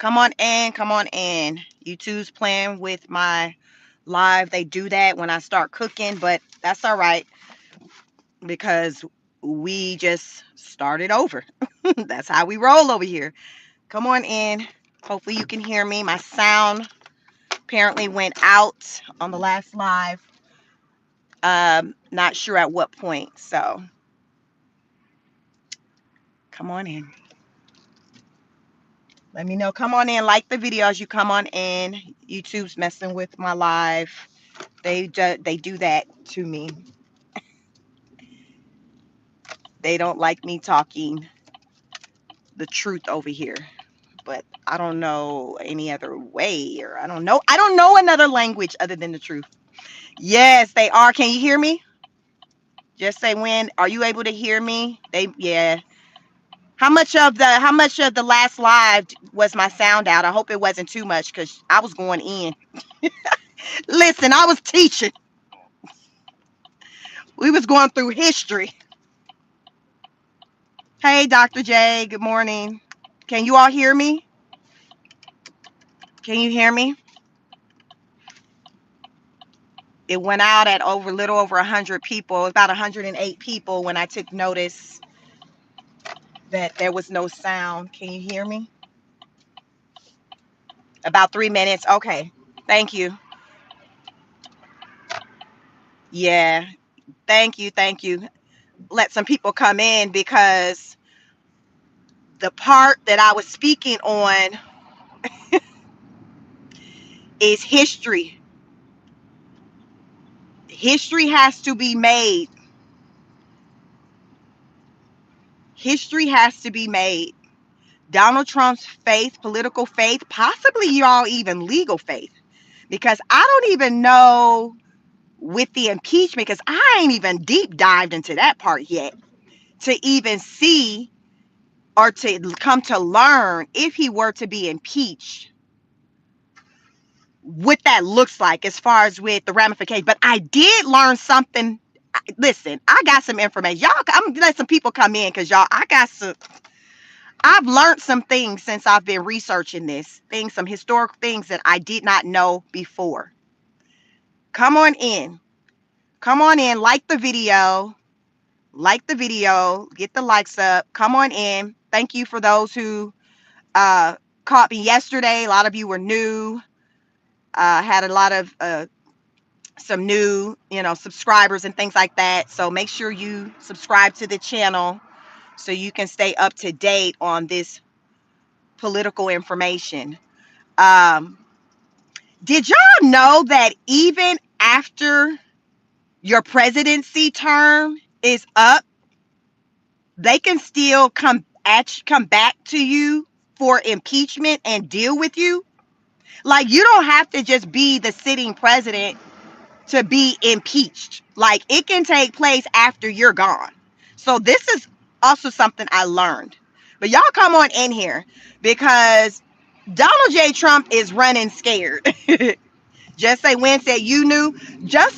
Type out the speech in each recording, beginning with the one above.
Come on in, come on in. YouTube's playing with my live. They do that when I start cooking, but that's all right because we just started over. That's how we roll over here. Come on in. Hopefully you can hear me. My sound apparently went out on the last live. Not sure at what point. So come on in. Let me know. Come on in. Like the video as you come on in. YouTube's messing with my live. They do that to me. They don't like me talking the truth over here. But I don't know any other way, or I don't know another language other than the truth. Yes, they are. Can you hear me? Just say when. Are you able to hear me? Yeah. How much of the last live was my sound out? I hope it wasn't too much because I was going in. Listen, I was teaching. We was going through history. Hey, Dr. J, good morning. Can you all hear me? Can you hear me? It went out at little over 100 people. It was about 108 people when I took notice that there was no sound. Can you hear me? About 3 minutes. Okay. Thank you. Yeah. Thank you. Thank you. Let some people come in because the part that I was speaking on is history. History has to be made. History has to be made. Donald Trump's faith, political faith, possibly y'all even legal faith, because I don't even know with the impeachment, because I ain't even deep dived into that part yet to even see or to come to learn if he were to be impeached, what that looks like as far as with the ramifications. But I did learn something. Listen, I got some information. Y'all, I'm gonna let some people come in because y'all, I've learned some things since I've been researching this thing, some historical things that I did not know before. Come on in. Come on in. Like the video. Like the video. Get the likes up. Come on in. Thank you for those who caught me yesterday. A lot of you were new. Had a lot of some new, subscribers and things like that. So make sure you subscribe to the channel so you can stay up to date on this political information. Did y'all know that even after your presidency term is up, they can still come back to you for impeachment and deal with you? Like, you don't have to just be the sitting president to be impeached. Like, it can take place after you're gone. So this is also something I learned. But y'all come on in here because Donald J. Trump is running scared. Just say Wednesday, you knew.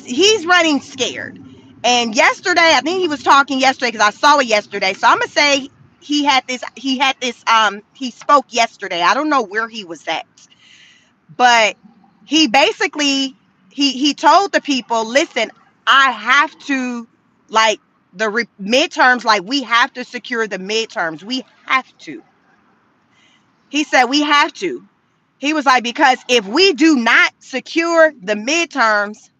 He's running scared. And yesterday, I think he was talking yesterday because I saw it yesterday. So I'm gonna say he spoke yesterday. I don't know where he was at, but he basically he told the people, listen, I have to, like, the midterms, like, we have to secure the midterms. We have to. He said we have to. He was like, because if we do not secure the midterms,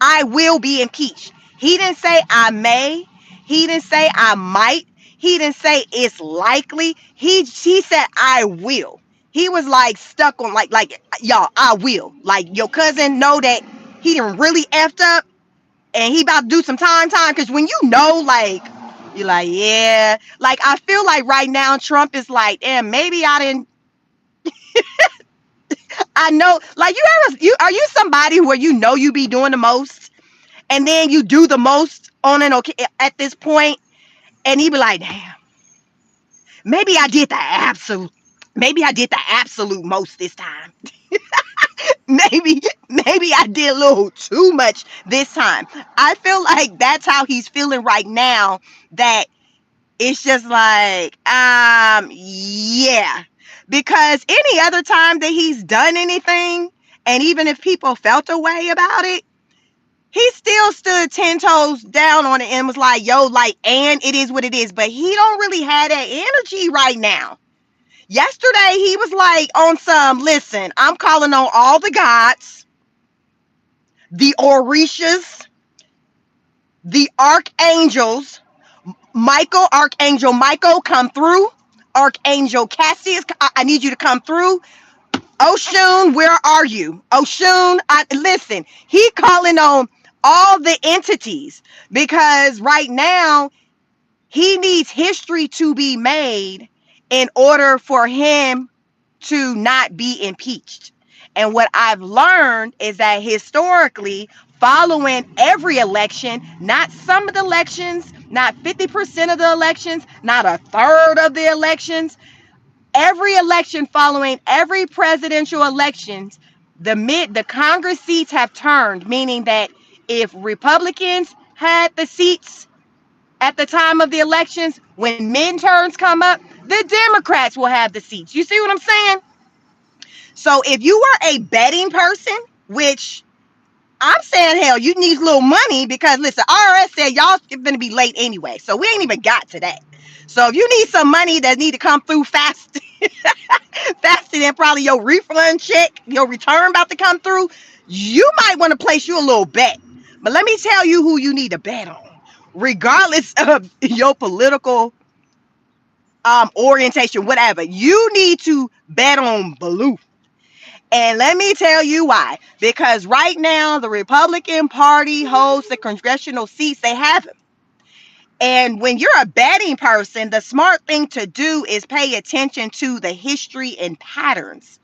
I will be impeached. He didn't say I may. He didn't say I might. He didn't say it's likely. He said I will. He was like stuck on like y'all, I will. Like, your cousin know that he done really effed up and he about to do some time because when you know, like, you're like, yeah. Like, I feel like right now Trump is like, damn, maybe I know, like, are you somebody where you know you be doing the most and then you do the most on an okay at this point, and he be like, damn, maybe I did the absolute most this time. maybe I did a little too much this time. I feel like that's how he's feeling right now, that it's just like, yeah. Because any other time that he's done anything, and even if people felt a way about it, he still stood 10 toes down on it and was like, yo, like, and it is what it is. But he don't really have that energy right now. Yesterday, he was like on some, listen, I'm calling on all the gods, the Orishas, the archangels, Archangel Michael, come through. Archangel Cassius, I need you to come through. Oshun, where are you? Oshun, listen, he calling on all the entities because right now he needs history to be made in order for him to not be impeached. And what I've learned is that historically, following every election, not some of the elections, not 50% of the elections, not a third of the elections, every election following every presidential elections, the Congress seats have turned, meaning that if Republicans had the seats at the time of the elections, when midterms come up, the Democrats will have the seats. You see what I'm saying? So if you are a betting person, which I'm saying, hell, you need a little money because listen, IRS said y'all going to be late anyway. So we ain't even got to that. So if you need some money that need to come through fast, faster than probably your refund check, your return about to come through, you might want to place you a little bet. But let me tell you who you need to bet on. Regardless of your political orientation, whatever, you need to bet on Blue. And let me tell you why. Because right now, the Republican Party holds the congressional seats. They have them. And when you're a betting person, the smart thing to do is pay attention to the history and patterns.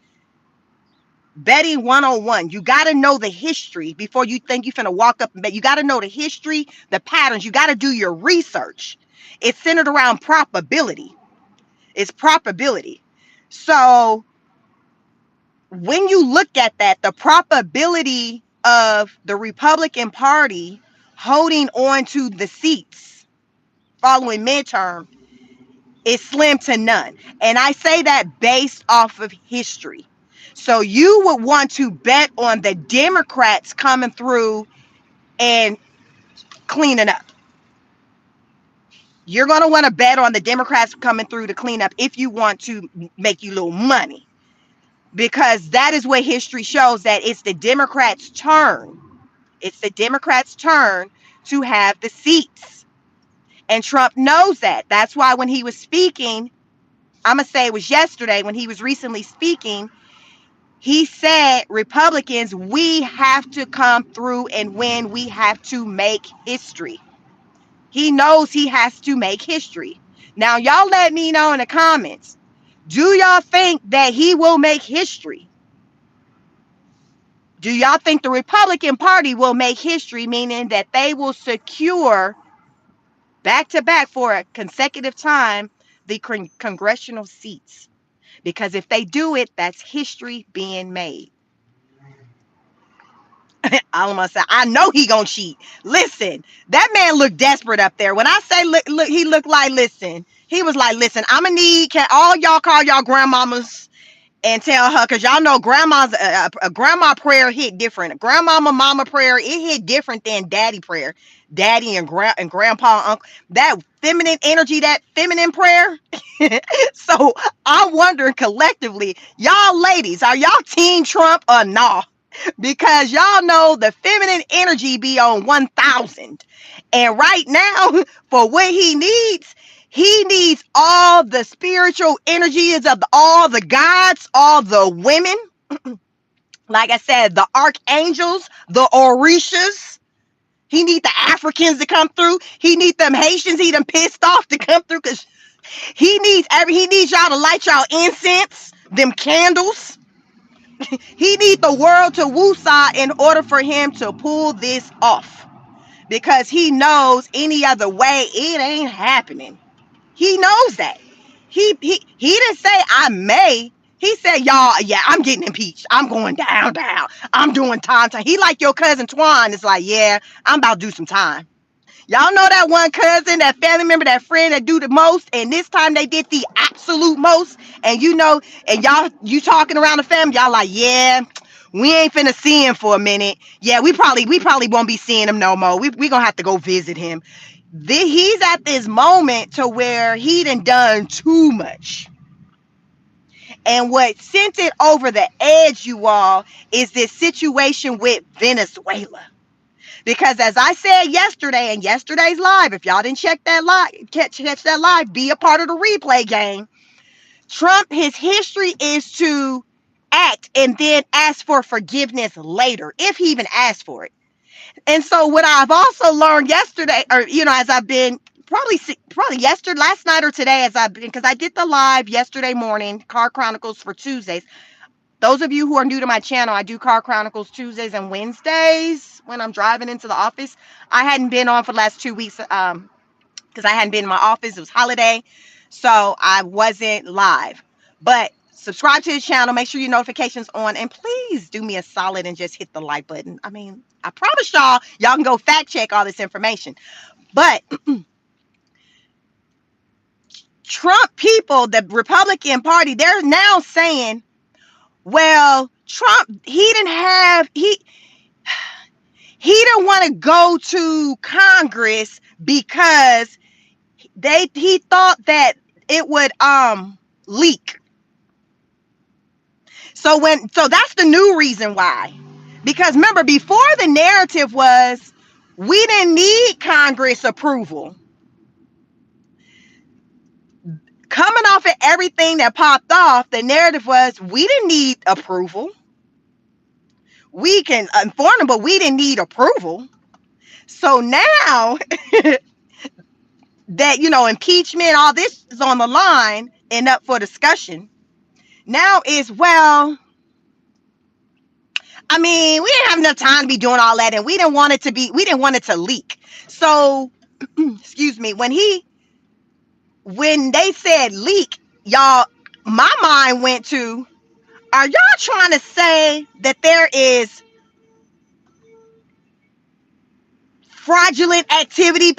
Betting 101. You got to know the history before you think you're finna walk up and bet. You got to know the history, the patterns. You got to do your research. It's centered around probability. It's probability. So when you look at that, the probability of the Republican Party holding on to the seats following midterm is slim to none. And I say that based off of history. So you would want to bet on the Democrats coming through and cleaning up. You're going to want to bet on the Democrats coming through to clean up if you want to make you a little money. Because that is what history shows, that it's the Democrats' turn. It's the Democrats' turn to have the seats. And Trump knows that. That's why when he was speaking, I'm going to say it was yesterday when he was recently speaking, he said, Republicans, we have to come through and win. We have to make history. He knows he has to make history. Now, y'all let me know in the comments, do y'all think that he will make history? Do y'all think the Republican Party will make history, meaning that they will secure back to back for a consecutive time the congressional seats? Because if they do it, that's history being made. I'm gonna say, I know he gonna cheat. Listen, that man looked desperate up there. When I say look, he looked like, listen, he was like, listen, I'm gonna need, can all y'all call y'all grandmamas and tell her, because y'all know grandma's a grandma prayer hit different. Grandmama mama prayer, it hit different than daddy prayer. Daddy and grandpa, uncle, that feminine energy, that feminine prayer. So I'm wondering collectively, y'all ladies, are y'all team Trump or nah? Because y'all know the feminine energy be on 1000. And right now, for what he needs all the spiritual energies of all the gods, all the women. Like I said, the archangels, the orishas. He need the Africans to come through. He need them Haitians he done pissed off to come through, because he needs y'all to light y'all incense, them candles. He need the world to woosah in order for him to pull this off. Because he knows any other way, it ain't happening. He knows that. He didn't say I may. He said, y'all, yeah, I'm getting impeached. I'm going down. I'm doing time. He like your cousin Twan. It's like, yeah, I'm about to do some time. Y'all know that one cousin, that family member, that friend that do the most, and this time they did the absolute most, and you know, and y'all, you talking around the family, y'all like, yeah, we ain't finna see him for a minute. Yeah, we probably won't be seeing him no more. We gonna have to go visit him. He's at this moment to where he done too much. And what sent it over the edge, you all, is this situation with Venezuela. Because as I said yesterday in yesterday's live, if y'all didn't check that live, catch that live, be a part of the replay game. Trump, his history is to act and then ask for forgiveness later, if he even asked for it. And so what I've also learned yesterday, or as I've been probably yesterday, last night or today, as I've been, because I did the live yesterday morning, Car Chronicles for Tuesdays. Those of you who are new to my channel, I do Car Chronicles Tuesdays and Wednesdays when I'm driving into the office. I hadn't been on for the last 2 weeks because I hadn't been in my office. It was holiday, so I wasn't live. But subscribe to the channel. Make sure your notifications on, and please do me a solid and just hit the like button. I mean, I promise y'all can go fact check all this information. But Trump people, the Republican Party, they're now saying, well, Trump, he didn't want to go to Congress because he thought that it would leak. So that's the new reason why. Because remember, before the narrative was we didn't need Congress approval. Coming off of everything that popped off, the narrative was we didn't need approval. We can inform them, but we didn't need approval. So now that, impeachment, all this is on the line and up for discussion. Now is, well, I mean, we didn't have enough time to be doing all that, and we didn't want it to leak. So, excuse me, when they said leak, y'all, my mind went to, are y'all trying to say that there is fraudulent activity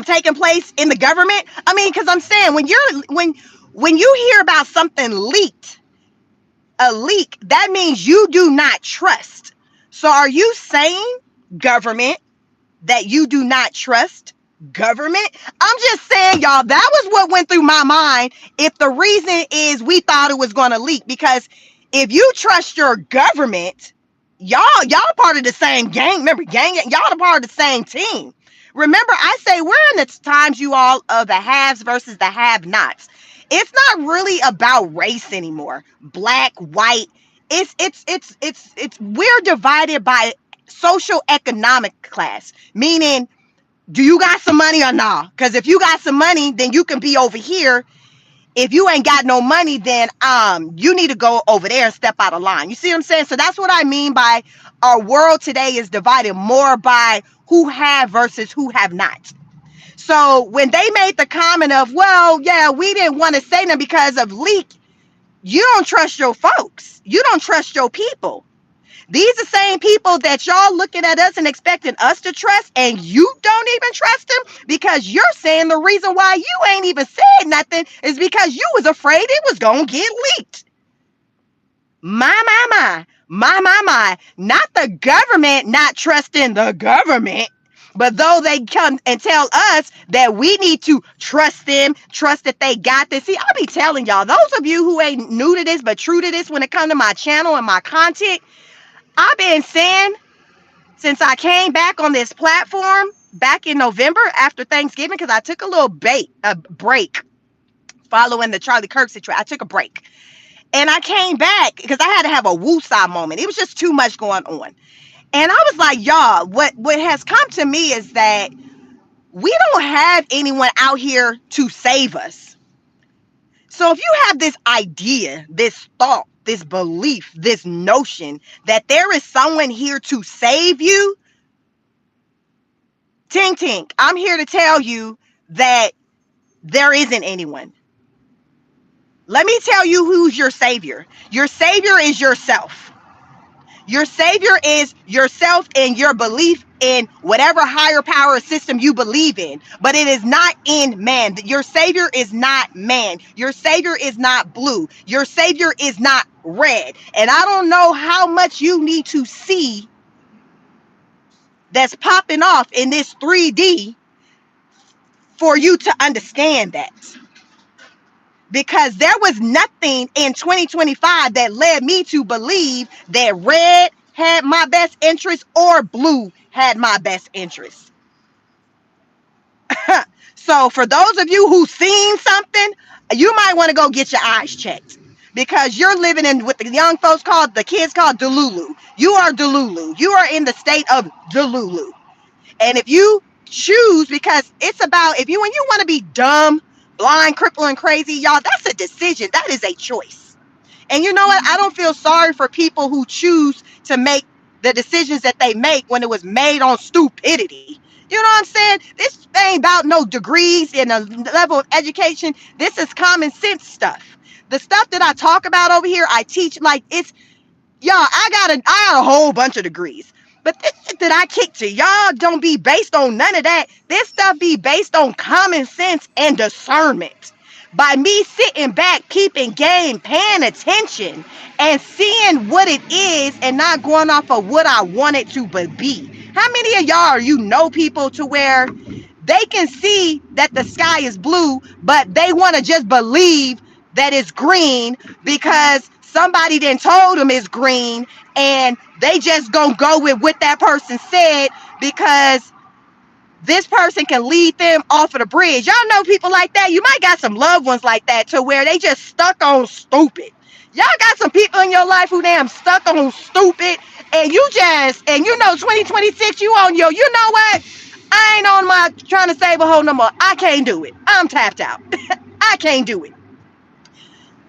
taking place in the government? I mean, because I'm saying when you hear about something leaked, a leak, that means you do not trust. So are you saying, government, that you do not trust government? I'm just saying, y'all, that was what went through my mind. If the reason is we thought it was going to leak, because if you trust your government, y'all part of the same gang. Remember, y'all are part of the same team. Remember, I say we're in the times, you all, of the haves versus the have-nots. It's not really about race anymore. Black, white. It's we're divided by social economic class, meaning, do you got some money or not? Because if you got some money, then you can be over here. If you ain't got no money, then you need to go over there and step out of line. You see what I'm saying? So that's what I mean by our world today is divided more by who have versus who have not. So when they made the comment of, well, yeah, we didn't want to say them because of leak, you don't trust your folks. You don't trust your people. These are the same people that y'all looking at us and expecting us to trust, and you don't even trust them because you're saying the reason why you ain't even said nothing is because you was afraid it was going to get leaked. My. Not the government not trusting the government, but though they come and tell us that we need to trust them, trust that they got this. See, I'll be telling y'all, those of you who ain't new to this but true to this when it comes to my channel and my content, I've been saying since I came back on this platform back in November after Thanksgiving, because I took a break following the Charlie Kirk situation. I took a break. And I came back because I had to have a woosah moment. It was just too much going on. And I was like, y'all, what has come to me is that we don't have anyone out here to save us. So if you have this idea, this thought, this belief, this notion that there is someone here to save you, tink tink, I'm here to tell you that there isn't anyone. Let me tell you who's your savior. Your savior is yourself. Your savior is yourself and your belief in whatever higher power system you believe in, but it is not in man. Your savior is not man. Your savior is not blue. Your savior is not red. And I don't know how much you need to see that's popping off in this 3D for you to understand that. Because there was nothing in 2025 that led me to believe that red had my best interest or blue had my best interest. So for those of you who've seen something, you might want to go get your eyes checked, because you're living in what the young folks call, the kids call Delulu. You are Delulu. You are in the state of Delulu. And if you choose, because it's about, if you, when you want to be dumb, blind, crippled, and crazy, y'all, that's a decision. That is a choice. And you know what? I don't feel sorry for people who choose to make the decisions that they make when it was made on stupidity. You know what I'm saying? This ain't about no degrees and a level of education. This is common sense stuff. The stuff that I talk about over here, I teach like it's, y'all, I got a whole bunch of degrees. But this shit that I kick to y'all don't be based on none of that. This stuff be based on common sense and discernment. By me sitting back, keeping game, paying attention, and seeing what it is and not going off of what I want it to be. How many of y'all are people to where they can see that the sky is blue, but they want to just believe that it's green because somebody then told them it's green, and they just gonna go with what that person said because this person can lead them off of the bridge. Y'all know people like that. You might got some loved ones like that to where they just stuck on stupid. Y'all got some people in your life who damn stuck on stupid, and you just, and you know 2026 you on your, you know what? I ain't on my trying to save a whole no more. I can't do it. I'm tapped out. I can't do it.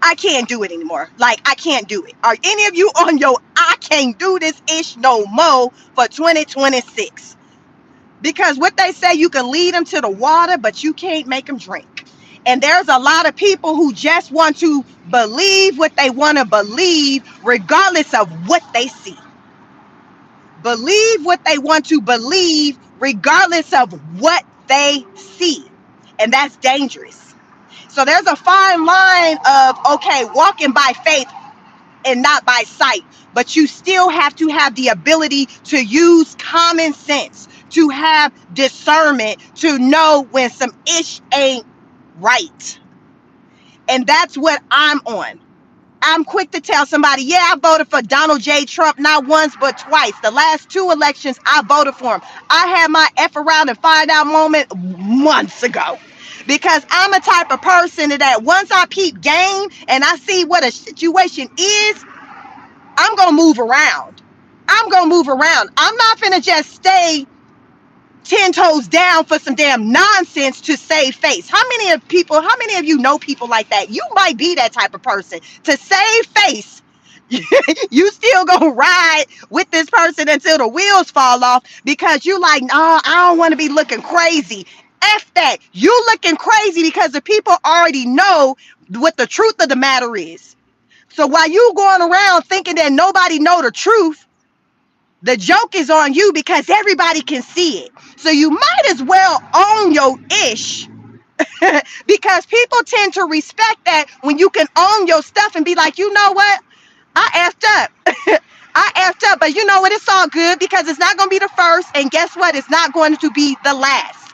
I can't do it anymore. Like, I can't do it. Are any of you on your I can't do this ish no more for 2026? Because what they say, you can lead them to the water, but you can't make them drink. And there's a lot of people who just want to believe what they want to believe, regardless of what they see. Believe what they want to believe, regardless of what they see. And that's dangerous. So there's a fine line of, okay, walking by faith and not by sight, but you still have to have the ability to use common sense, to have discernment, to know when some ish ain't right. And that's what I'm on. I'm quick to tell somebody, yeah, I voted for Donald J. Trump not once but twice. The last two elections, I voted for him. I had my F around and find out moment months ago. Because I'm a type of person that once I peep game and I see what a situation is, I'm going to move around. I'm going to move around. I'm not going to just stay 10 toes down for some damn nonsense to save face. How many of you know people like that? You might be that type of person. To save face, you still gonna ride with this person until the wheels fall off because you like, nah, I don't want to be looking crazy. F that. You looking crazy because the people already know what the truth of the matter is. So while you going around thinking that nobody know the truth, the joke is on you because everybody can see it. So you might as well own your ish because people tend to respect that when you can own your stuff and be like, you know what? I effed up. I effed up, but you know what? It's all good because it's not going to be the first. And guess what? It's not going to be the last.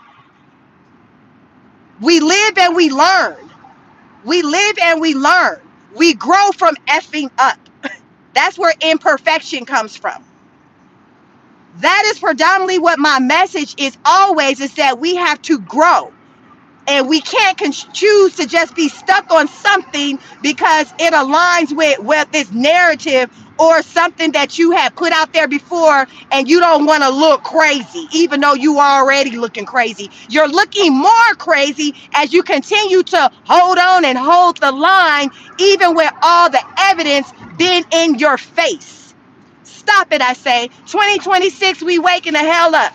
We live and we learn. We live and we learn. We grow from effing up. That's where imperfection comes from. That is predominantly what my message is always, is that we have to grow. And we can't choose to just be stuck on something because it aligns with this narrative or something that you have put out there before, and you don't want to look crazy, even though you are already looking crazy. You're looking more crazy as you continue to hold on and hold the line, even with all the evidence being in your face. Stop it, I say. 2026, we waking the hell up.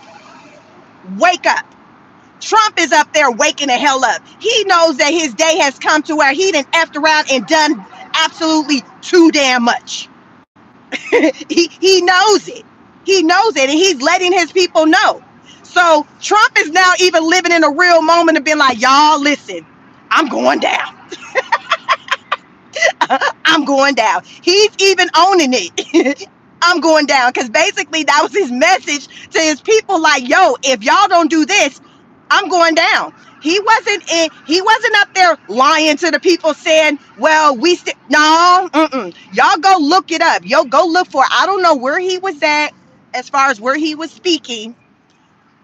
Wake up. Trump is up there waking the hell up. He knows that his day has come to where he done effed around and done absolutely too damn much. He knows it. He knows it, and he's letting his people know. So Trump is now even living in a real moment of being like, y'all, listen, I'm going down. I'm going down. He's even owning it. I'm going down because basically that was his message to his people. Like, yo, if y'all don't do this, I'm going down. He wasn't up there lying to the people saying, well, no, y'all go look it up. Yo, go look for it. I don't know where he was at as far as where he was speaking,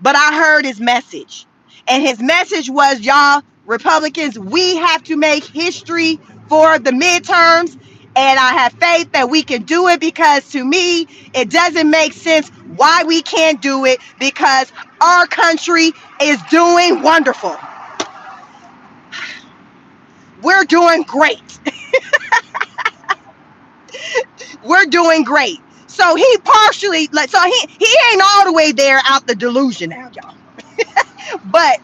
but I heard his message. And his message was, y'all, Republicans, we have to make history for the midterms. And I have faith that we can do it because to me, it doesn't make sense why we can't do it because our country is doing wonderful. We're doing great. We're doing great. So he partially, he ain't all the way there out the delusion now, y'all. But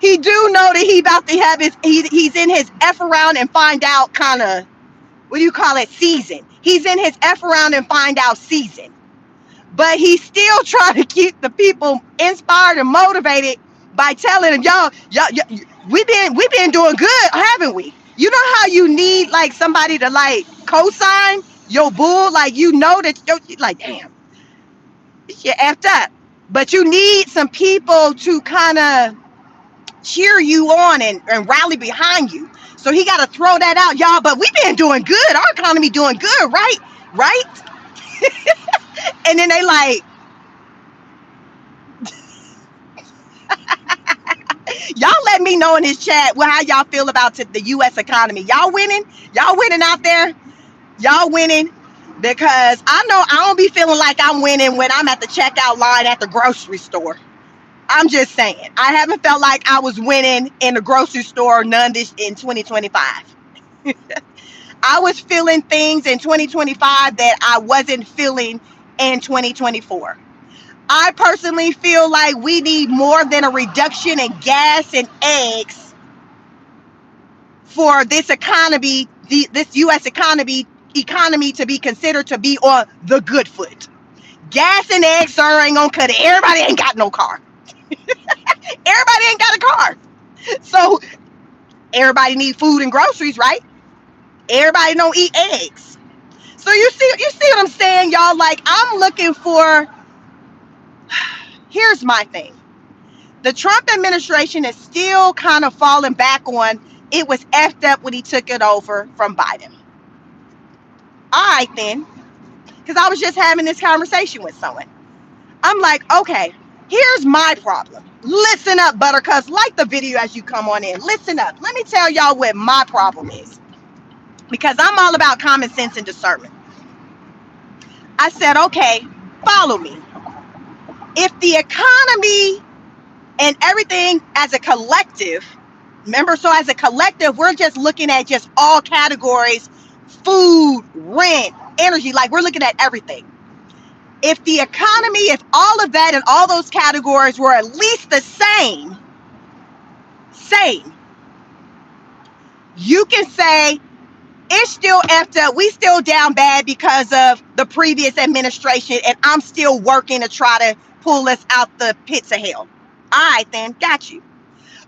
he do know that he about to have he's in his F around and find out kind of, what do you call it, season. He's in his F around and find out season. But he's still trying to keep the people inspired and motivated by telling them, y'all, we've been doing good, haven't we? You know how you need like somebody to like co-sign your bull, like you know that like, damn, you're effed up. But you need some people to kind of cheer you on and rally behind you. So he got to throw that out, y'all. But we've been doing good. Our economy doing good, right? Right? And then they like, y'all let me know in this chat how y'all feel about the U.S. economy. Y'all winning? Y'all winning out there? Y'all winning? Because I know I don't be feeling like I'm winning when I'm at the checkout line at the grocery store. I'm just saying. I haven't felt like I was winning in the grocery store none this in 2025. I was feeling things in 2025 that I wasn't feeling in 2024. I personally feel like we need more than a reduction in gas and eggs for this economy, this U.S. economy to be considered to be on the good foot. Gas and eggs, sir, ain't gonna cut it. Everybody ain't got no car. Everybody ain't got a car. So everybody need food and groceries, right? Everybody don't eat eggs. So you see what I'm saying, y'all? Like, I'm looking for, here's my thing. The Trump administration is still kind of falling back on it was effed up when he took it over from Biden. All right, then. Because I was just having this conversation with someone. I'm like, okay, here's my problem. Listen up, buttercups. Like the video as you come on in. Listen up. Let me tell y'all what my problem is. Because I'm all about common sense and discernment. I said, okay, follow me. If the economy and everything as a collective, remember, so as a collective, we're just looking at just all categories, food, rent, energy, like we're looking at everything. If the economy, if all of that and all those categories were at least the same, you can say it's still effed up. We still down bad because of the previous administration, and I'm still working to try to pull us out the pits of hell. All right, then, got you.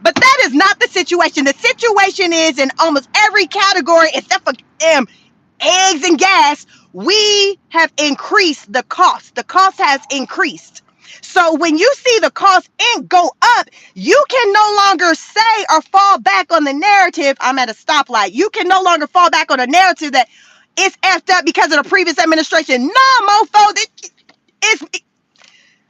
But that is not the situation. The situation is in almost every category except for eggs and gas, we have increased the cost. The cost has increased. So when you see the cost go up, you can no longer say or fall back on the narrative. I'm at a stoplight. You can no longer fall back on the narrative that it's effed up because of the previous administration. No, mofo, it's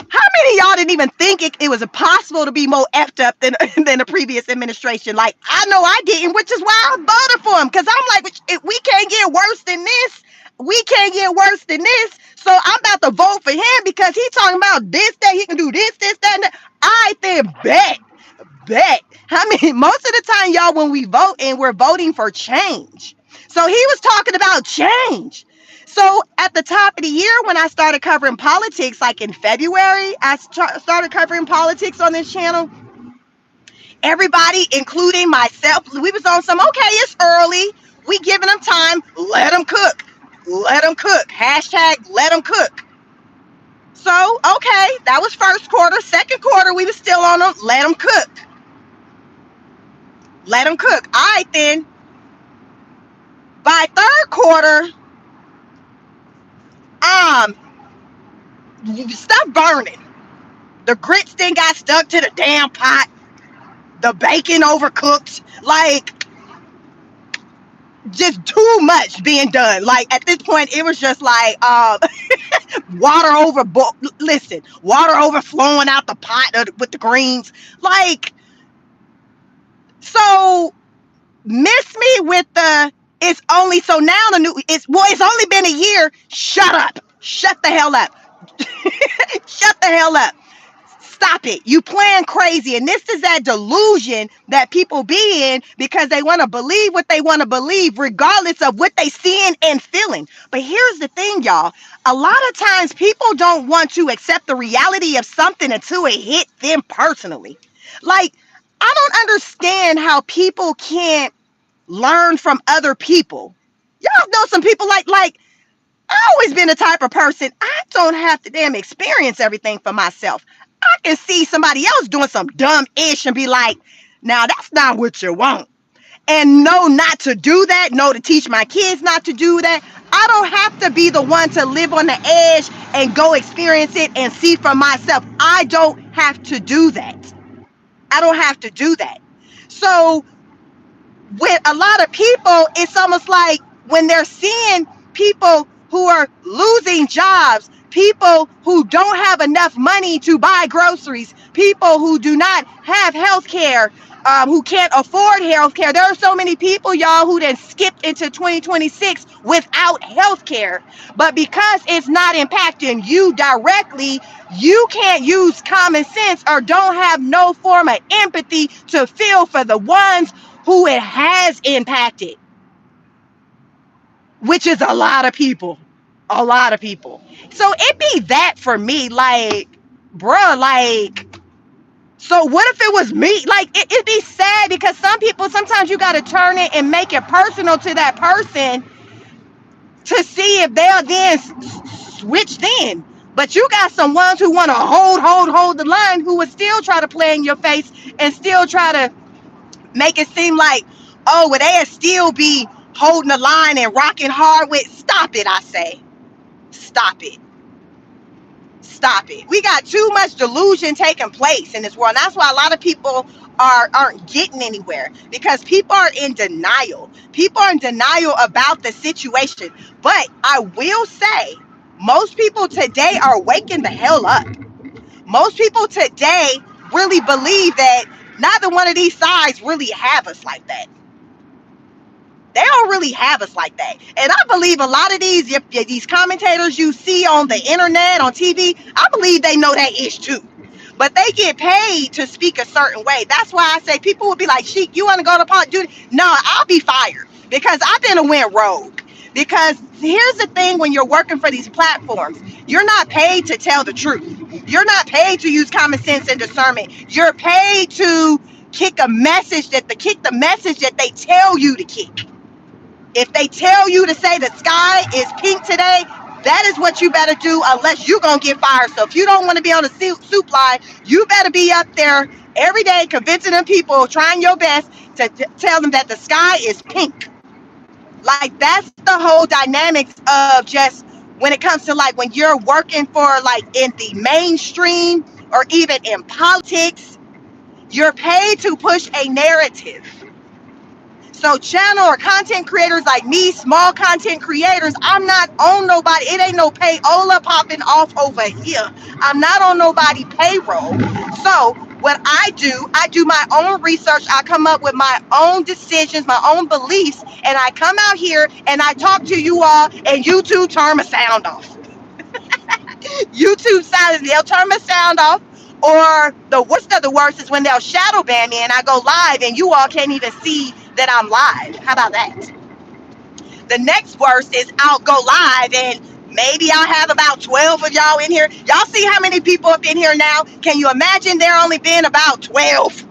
how many of y'all didn't even think it was possible to be more effed up than the previous administration? Like, I know I didn't, which is why I voted for him. Because I'm like, if we can't get worse than this, we can't get worse than this. So I'm about to vote for him because he's talking about this, that he can do this, that, and that. I then bet. I mean, most of the time, y'all, when we vote and we're voting for change. So he was talking about change. So at the top of the year, when I started covering politics, like in February, I started covering politics on this channel. Everybody, including myself, we was on some, okay, it's early. We giving them time. Let them cook. Let them cook. Hashtag let them cook. So, okay, that was first quarter. Second quarter, we were still on them. Let them cook. Let them cook. All right, then. By third quarter, um, stuff burning. The grits then got stuck to the damn pot. The bacon overcooked. Like, just too much being done. Like, at this point, it was just like, water over. Listen, water overflowing out the pot with the greens. Like, so miss me with the it's only so now the new it's only been a year. Shut up. Shut the hell up. Shut the hell up. Stop it. You playing crazy. And this is that delusion that people be in because they want to believe what they want to believe, regardless of what they seeing and feeling. But here's the thing, y'all. A lot of times people don't want to accept the reality of something until it hit them personally. Like, I don't understand how people can't learn from other people. Y'all know some people like I always been the type of person, I don't have to damn experience everything for myself. I can see somebody else doing some dumb ish and be like, now that's not what you want. And know not to do that, know to teach my kids not to do that. I don't have to be the one to live on the edge and go experience it and see for myself. I don't have to do that. I don't have to do that. So with a lot of people, it's almost like when they're seeing people who are losing jobs, people who don't have enough money to buy groceries, people who do not have health care, who can't afford health care. There are so many people, y'all, who then skipped into 2026 without health care. But because it's not impacting you directly, you can't use common sense or don't have no form of empathy to feel for the ones who it has impacted, which is a lot of people. A lot of people. So it be that for me, like, bruh, like, so what if it was me? Like, it'd be sad because some people, sometimes you got to turn it and make it personal to that person to see if they'll then switch then. But you got some ones who want to hold the line, who would still try to play in your face and still try to make it seem like, oh, well, they'd still be holding the line and rocking hard with. Stop it, I say. Stop it. Stop it. We got too much delusion taking place in this world. And that's why a lot of people aren't getting anywhere, because people are in denial. People are in denial about the situation. But I will say, most people today are waking the hell up. Most people today really believe that neither one of these sides really have us like that. They don't really have us like that. And I believe a lot of these commentators you see on the internet, on TV, I believe they know that ish too. But they get paid to speak a certain way. That's why I say people would be like, Sheik, you want to go to pot? Dude, no, I'll be fired because I've been a went rogue. Because here's the thing, when you're working for these platforms, you're not paid to tell the truth. You're not paid to use common sense and discernment. You're paid to kick the message that they tell you to kick. If they tell you to say the sky is pink today, that is what you better do, unless you're going to get fired. So if you don't want to be on the soup line, you better be up there every day convincing them people, trying your best to tell them that the sky is pink. Like, that's the whole dynamics of just when it comes to, like, when you're working for, like, in the mainstream or even in politics, you're paid to push a narrative. So channel or content creators like me, small content creators, I'm not on nobody. It ain't no payola popping off over here. I'm not on nobody payroll. So what I do my own research. I come up with my own decisions, my own beliefs, and I come out here and I talk to you all, and YouTube turn my sound off. YouTube sound, they'll turn my sound off. Or the worst of the worst is when they'll shadow ban me and I go live and you all can't even see that I'm live. How about that? The next worst is I'll go live and maybe I'll have about 12 of y'all in here. Y'all see how many people up in here now? Can you imagine there only been about 12?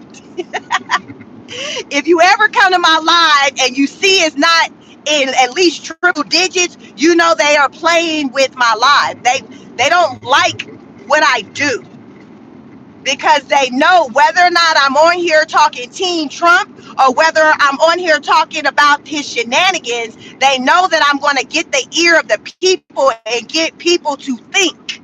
If you ever come to my live and you see it's not in at least triple digits, you know they are playing with my life. They don't like what I do because they know whether or not I'm on here talking Team Trump or whether I'm on here talking about his shenanigans, they know that I'm going to get the ear of the people and get people to think.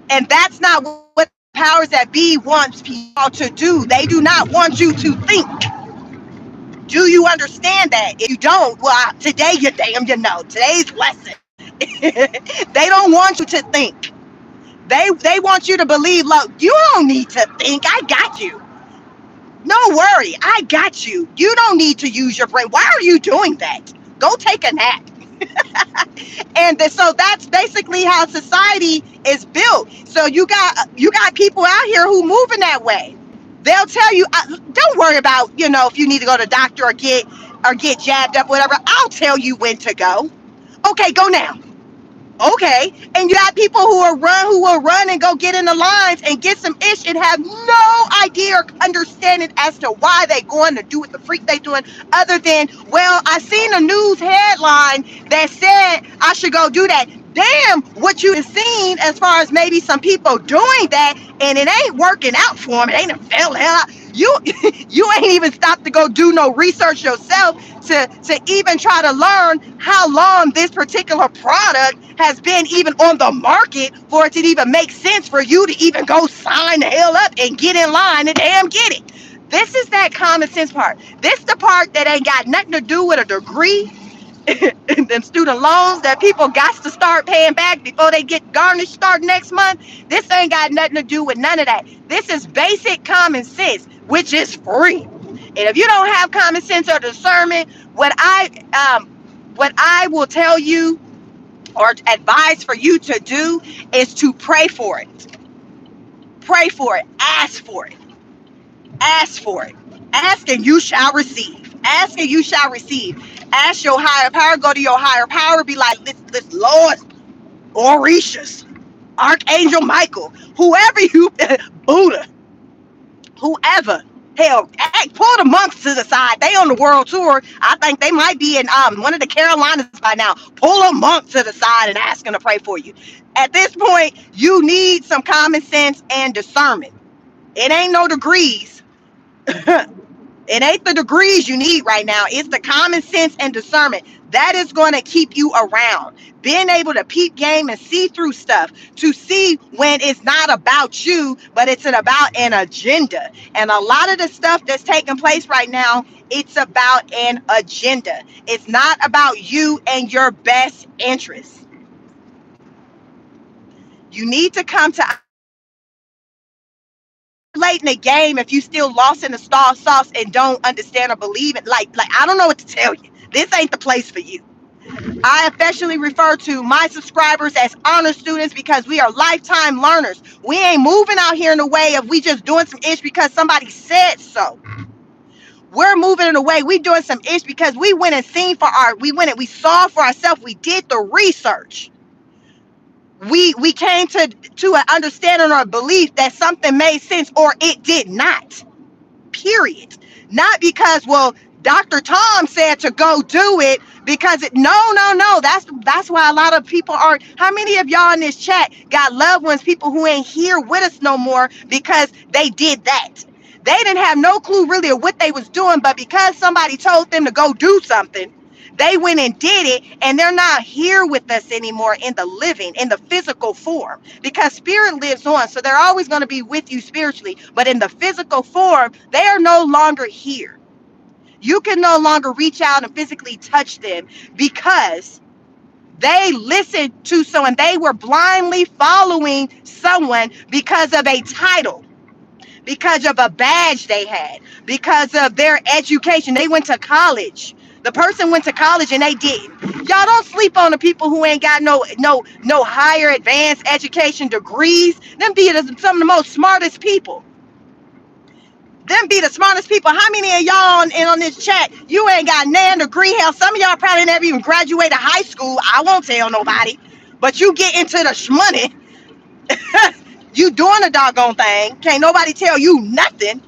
And that's not what the powers that be wants people to do. They do not want you to think. Do you understand that? If you don't, well, today you damn you know. Today's lesson. They don't want you to think. They want you to believe, look, you don't need to think. I got you. No worry, I got you. You don't need to use your brain. Why are you doing that? Go take a nap. And so that's basically how society is built. So you got people out here who move in that way. They'll tell you, don't worry about, if you need to go to the doctor or get jabbed up, whatever. I'll tell you when to go. Okay, go now. Okay, and you got people who will run and go get in the lines and get some ish and have no idea or understanding as to why they going to do what the freak they doing, other than, well, I seen a news headline that said I should go do that. Damn, what you have seen as far as maybe some people doing that and it ain't working out for them. It ain't a fail hell. You you ain't even stopped to go do no research yourself to even try to learn how long this particular product has been even on the market for it to even make sense for you to even go sign the hell up and get in line and damn get it. This is that common sense part. This the part that ain't got nothing to do with a degree and them student loans that people got to start paying back before they get garnished starting next month. This ain't got nothing to do with none of that. This is basic common sense, which is free. And if you don't have common sense or discernment, what I will tell you or advise for you to do is to pray for it. Pray for it. Ask for it. Ask for it. Ask and you shall receive. Ask and you shall receive. Ask your higher power. Go to your higher power. Be like, this Lord, Orishas, Archangel Michael, whoever you, Buddha, whoever. Hell, pull the monks to the side. They on the world tour. I think they might be in one of the Carolinas by now. Pull a monk to the side and ask them to pray for you. At this point, you need some common sense and discernment. It ain't no degrees. It ain't the degrees you need right now. It's the common sense and discernment. That is going to keep you around. Being able to peep game and see through stuff, to see when it's not about you, but it's about an agenda. And a lot of the stuff that's taking place right now, it's about an agenda. It's not about you and your best interests. You need to come to late in the game if you still lost in the star sauce and don't understand or believe it. Like I don't know what to tell you. This ain't the place for you. I affectionately refer to my subscribers as honor students because we are lifetime learners. We ain't moving out here in the way of we just doing some ish because somebody said so. We're moving in a way we doing some ish because we went and seen we saw for ourselves. We did the research. We came to an understanding or a belief that something made sense or it did not. Period. Not because, well, Dr. Tom said to go do it because no. That's why a lot of people aren't. How many of y'all in this chat got loved ones, people who ain't here with us no more because they did that? They didn't have no clue really of what they was doing, but because somebody told them to go do something, they went and did it, and they're not here with us anymore in the living, in the physical form, because spirit lives on. So they're always going to be with you spiritually, but in the physical form, they are no longer here. You can no longer reach out and physically touch them because they listened to someone. They were blindly following someone because of a title, because of a badge they had, because of their education. They went to college. The person went to college and they didn't. Y'all don't sleep on the people who ain't got no higher advanced education degrees. Them be some of the most smartest people. Them be the smartest people. How many of y'all on this chat, you ain't got nan degree? Hell, some of y'all probably never even graduated high school. I won't tell nobody. But you get into the shmoney. You doing the doggone thing. Can't nobody tell you nothing.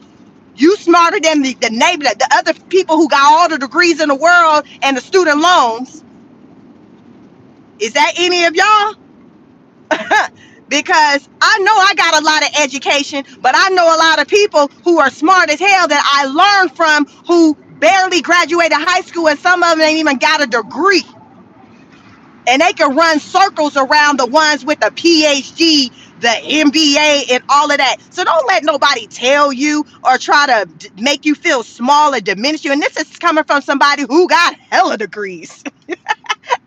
You smarter than the neighbor, the other people who got all the degrees in the world and the student loans. Is that any of y'all? Because I know I got a lot of education, but I know a lot of people who are smart as hell that I learned from who barely graduated high school, and some of them ain't even got a degree. And they can run circles around the ones with the PhD, the MBA, and all of that. So don't let nobody tell you or try to make you feel small or diminish you. And this is coming from somebody who got hella degrees.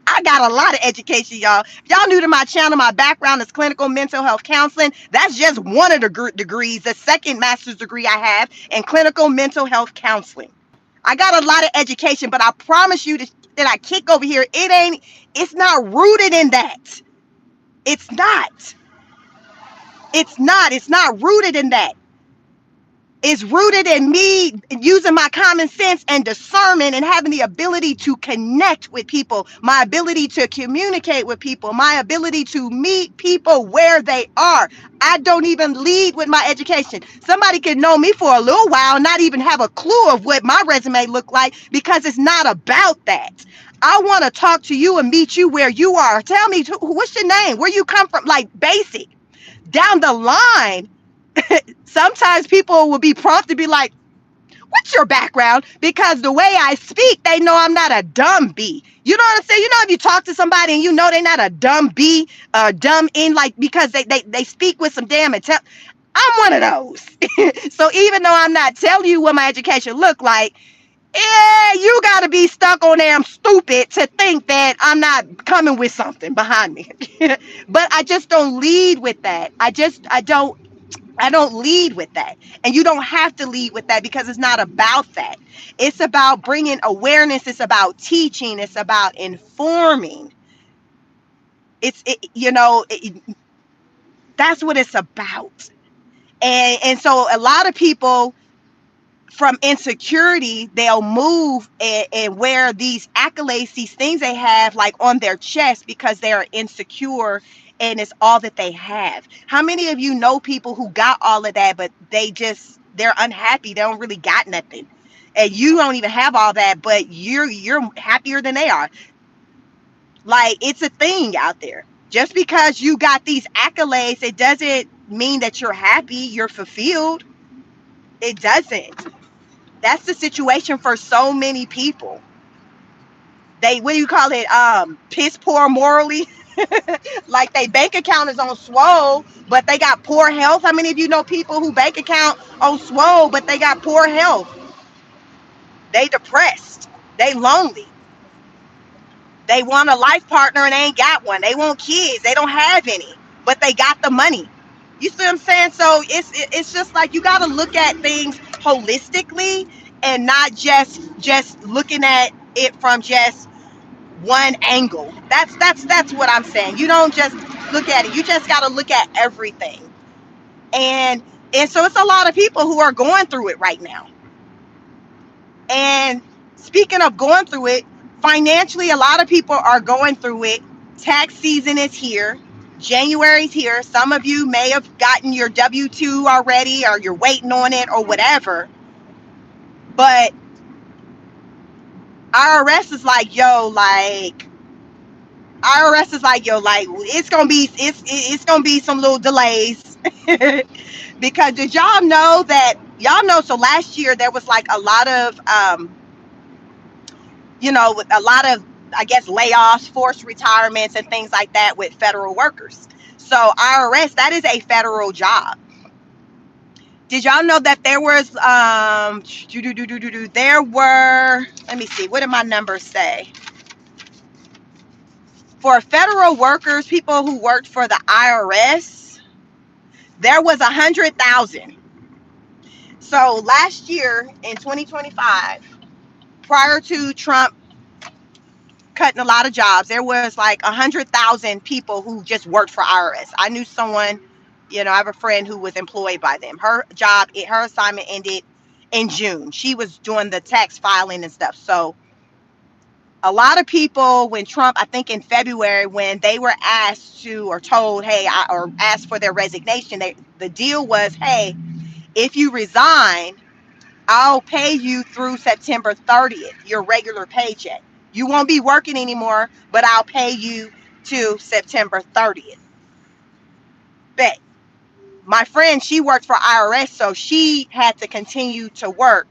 I got a lot of education, y'all. If y'all new to my channel, my background is clinical mental health counseling. That's just one of the degrees, the second master's degree I have in clinical mental health counseling. I got a lot of education, but I promise you that I kick over here, it's not rooted in that. It's not. It's not rooted in that. Is rooted in me using my common sense and discernment and having the ability to connect with people, my ability to communicate with people, my ability to meet people where they are. I don't even lead with my education. Somebody can know me for a little while, not even have a clue of what my resume looked like, because it's not about that. I want to talk to you and meet you where you are. Tell me, what's your name? Where you come from? Like basic. Down the line, sometimes people will be prompted to be like, what's your background? Because the way I speak, they know I'm not a dumb bee. You know what I'm saying? You know, if you talk to somebody and you know they're not a dumb bee, dumb in, like, because they speak with some damn intelligence. I'm one of those. So even though I'm not telling you what my education looked like, yeah, you got to be stuck on there. I'm stupid to think that I'm not coming with something behind me. But I just don't lead with that. I don't lead with that. And you don't have to lead with that, because it's not about that. It's about bringing awareness. It's about teaching. It's about informing. That's what it's about. And so a lot of people, from insecurity, they'll move and wear these accolades, these things they have like on their chest, because they are insecure and it's all that they have. How many of you know people who got all of that, but they're unhappy? They don't really got nothing. And you don't even have all that, but you're happier than they are. Like, it's a thing out there. Just because you got these accolades, it doesn't mean that you're happy, you're fulfilled. It doesn't. That's the situation for so many people. They, what do you call it? Piss poor morally. Like, they bank account is on swole, but they got poor health. How many of you know people who bank account on swole, but they got poor health? They depressed. They lonely. They want a life partner and they ain't got one. They want kids. They don't have any, but they got the money. You see what I'm saying? So it's just like, you got to look at things holistically and not just looking at it from just one angle. That's what I'm saying. You don't just look at it. You just got to look at everything. And so it's a lot of people who are going through it right now. And speaking of going through it, financially, a lot of people are going through it. Tax season is here. January's here. Some of you may have gotten your W-2 already, or you're waiting on it, or whatever. But IRS is like, yo, like, it's gonna be some little delays. Because did y'all know that, so last year there was like a lot of a lot of, I guess, layoffs, forced retirements, and things like that with federal workers. So IRS, that is a federal job. Did y'all know that there was let me see, what did my numbers say? For federal workers, people who worked for the IRS, there was 100,000. So last year in 2025, prior to Trump cutting a lot of jobs, there was like 100,000 people who just worked for IRS. I knew someone, I have a friend who was employed by them. Her assignment ended in June. She was doing the tax filing and stuff. So a lot of people, when Trump, I think in February, when they were asked to, or told, hey, or asked for their resignation, the deal was, hey, if you resign, I'll pay you through September 30th, your regular paycheck. You won't be working anymore, but I'll pay you to September 30th. Bet. My friend, she worked for IRS, so she had to continue to work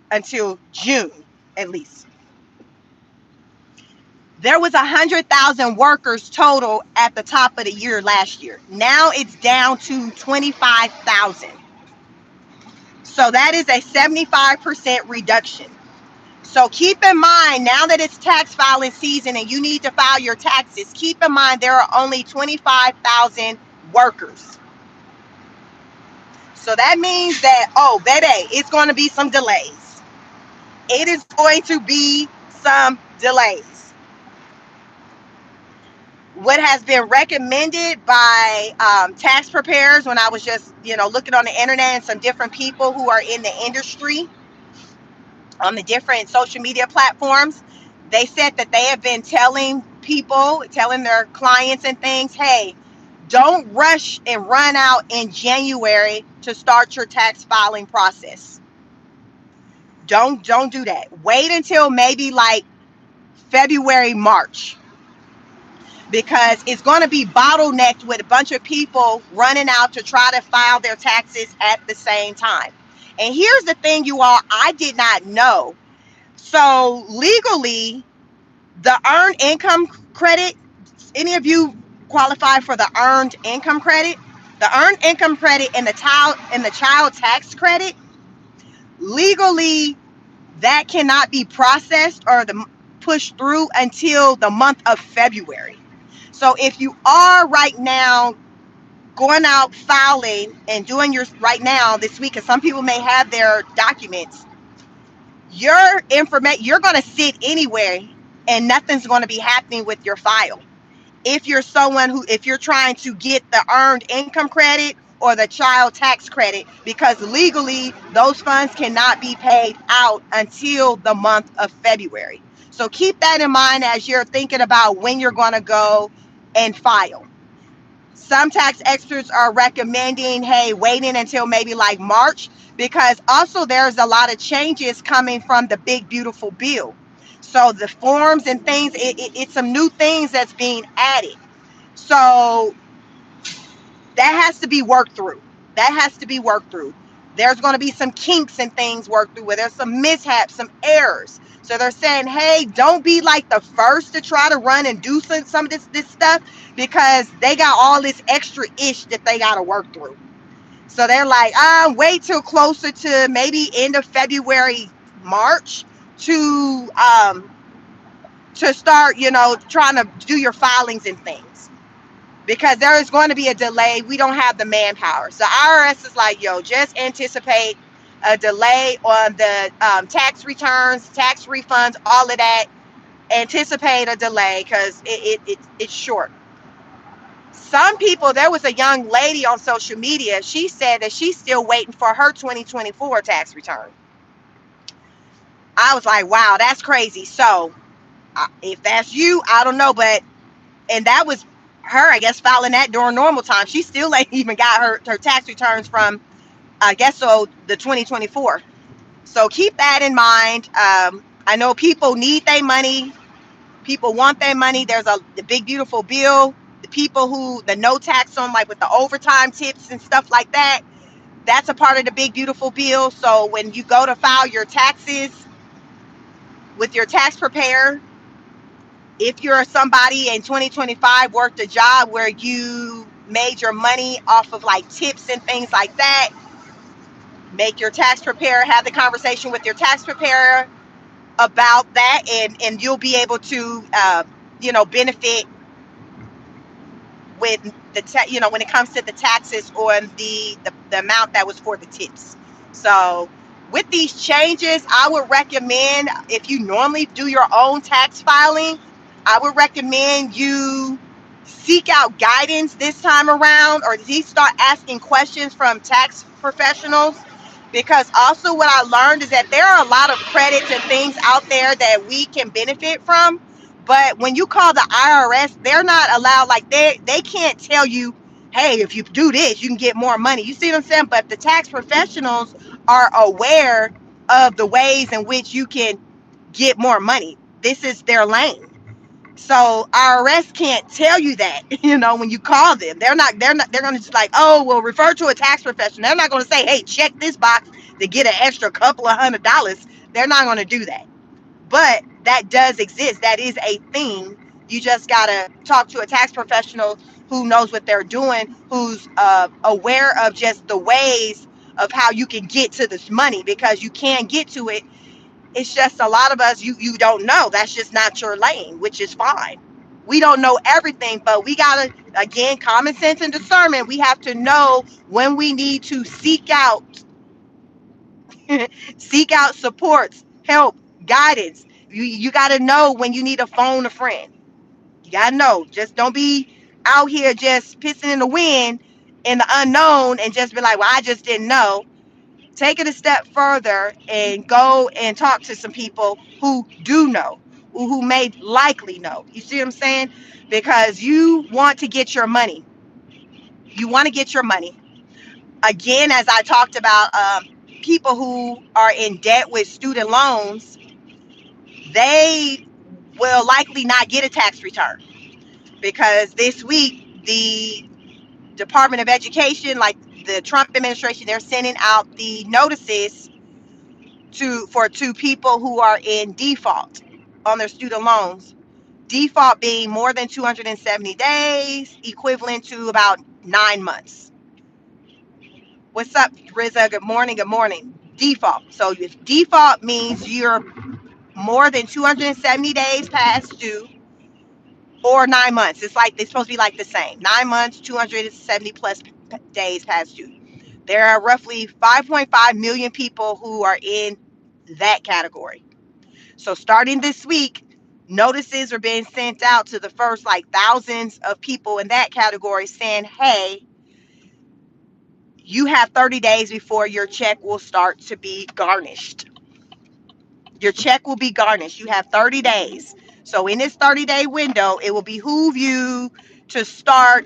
until June at least. There was 100,000 workers total at the top of the year last year. Now it's down to 25,000. So that is a 75% reduction. So keep in mind, now that it's tax filing season and you need to file your taxes, keep in mind there are only 25,000 workers. So that means that, oh, baby, it's going to be some delays. It is going to be some delays. What has been recommended by tax preparers, when I was just, looking on the internet and some different people who are in the industry on the different social media platforms, they said that they have been telling people, telling their clients and things, hey, don't rush and run out in January to start your tax filing process. Don't do that. Wait until maybe like February, March, because it's going to be bottlenecked with a bunch of people running out to try to file their taxes at the same time. And here's the thing, you all, I did not know. So legally, the earned income credit, any of you qualify for the earned income credit? The earned income credit and the child tax credit, legally, that cannot be processed or pushed through until the month of February. So if you are right now going out filing and doing your right now this week, because some people may have their documents, your information, you're going to sit anywhere and nothing's going to be happening with your file. If you're someone who, if you're trying to get the earned income credit or the child tax credit, because legally those funds cannot be paid out until the month of February. So keep that in mind as you're thinking about when you're going to go and file. Some tax experts are recommending, hey, waiting until maybe like March, because also there's a lot of changes coming from the big beautiful bill. So the forms and things, it's some new things that's being added. So that has to be worked through. That has to be worked through. There's going to be some kinks and things worked through where there's some mishaps, some errors. So they're saying, hey, don't be like the first to try to run and do some of this stuff, because they got all this extra ish that they got to work through. So they're like, wait till closer to maybe end of February, March to start, trying to do your filings and things, because there is going to be a delay. We don't have the manpower. So IRS is like, yo, just anticipate a delay on the tax returns, tax refunds, all of that. Anticipate a delay because it's short. Some people, there was a young lady on social media, she said that she's still waiting for her 2024 tax return. I was like, wow, that's crazy. So if that's you, I don't know, but, and that was her, I guess, filing that during normal time. She still ain't even got her tax returns from, I guess, so the 2024. So keep that in mind. I know people need their money. People want their money. There's the big beautiful bill. The people who the no tax on, like with the overtime tips and stuff like that, that's a part of the big beautiful bill. So when you go to file your taxes with your tax preparer, if you're somebody in 2025 worked a job where you made your money off of like tips and things like that, make your tax preparer, have the conversation with your tax preparer about that, and you'll be able to benefit with when it comes to the taxes on the amount that was for the tips. So with these changes, I would recommend, if you normally do your own tax filing, I would recommend you seek out guidance this time around, or at least start asking questions from tax professionals. Because also what I learned is that there are a lot of credits and things out there that we can benefit from. But when you call the IRS, they're not allowed, like they can't tell you, hey, if you do this, you can get more money. You see what I'm saying? But the tax professionals are aware of the ways in which you can get more money. This is their lane. So IRS can't tell you that, when you call them. They're gonna just like, oh, well, refer to a tax professional. They're not gonna say, hey, check this box to get an extra couple of $100. They're not gonna do that. But that does exist. That is a thing. You just gotta talk to a tax professional who knows what they're doing, who's aware of just the ways of how you can get to this money, because you can get to it. It's just a lot of us, you don't know. That's just not your lane, which is fine. We don't know everything, but we gotta, again, common sense and discernment. We have to know when we need to seek out seek out supports, help, guidance. You gotta know when you need to phone a friend. You gotta know. Just don't be out here just pissing in the wind in the unknown and just be like, well, I just didn't know. Take it a step further and go and talk to some people who do know, who may likely know. You see what I'm saying? Because you want to get your money. You want to get your money. Again, as I talked about, people who are in debt with student loans, they will likely not get a tax return, because this week the Department of Education, like the Trump administration, they're sending out the notices to people who are in default on their student loans. Default being more than 270 days, equivalent to about 9 months. What's up, Rizza? Good morning. Good morning. Default. So if default means you're more than 270 days past due, or 9 months. It's like they're supposed to be like the same. 9 months, 270 plus days past due. There are roughly 5.5 million people who are in that category. So starting this week, notices are being sent out to the first like thousands of people in that category saying, hey, you have 30 days before your check will start to be garnished. Your check will be garnished. You have 30 days. So in this 30-day window, it will behoove you to start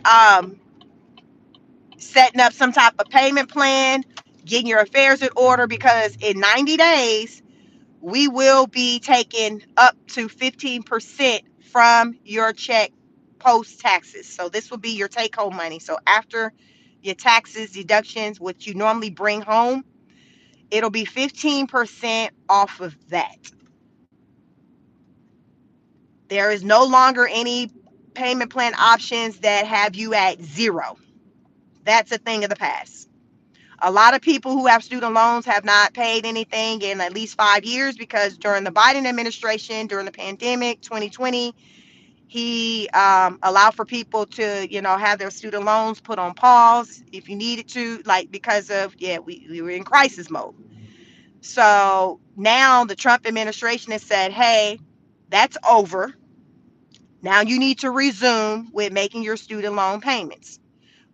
setting up some type of payment plan, getting your affairs in order, because in 90 days, we will be taking up to 15% from your check post taxes. So this will be your take home money. So after your taxes, deductions, what you normally bring home, it'll be 15% off of that. There is no longer any payment plan options that have you at zero. That's a thing of the past. A lot of people who have student loans have not paid anything in at least 5 years, because during the Biden administration, during the pandemic, 2020, he allowed for people to, have their student loans put on pause if you needed to, like, because of, we were in crisis mode. So now the Trump administration has said, hey, that's over. Now you need to resume with making your student loan payments,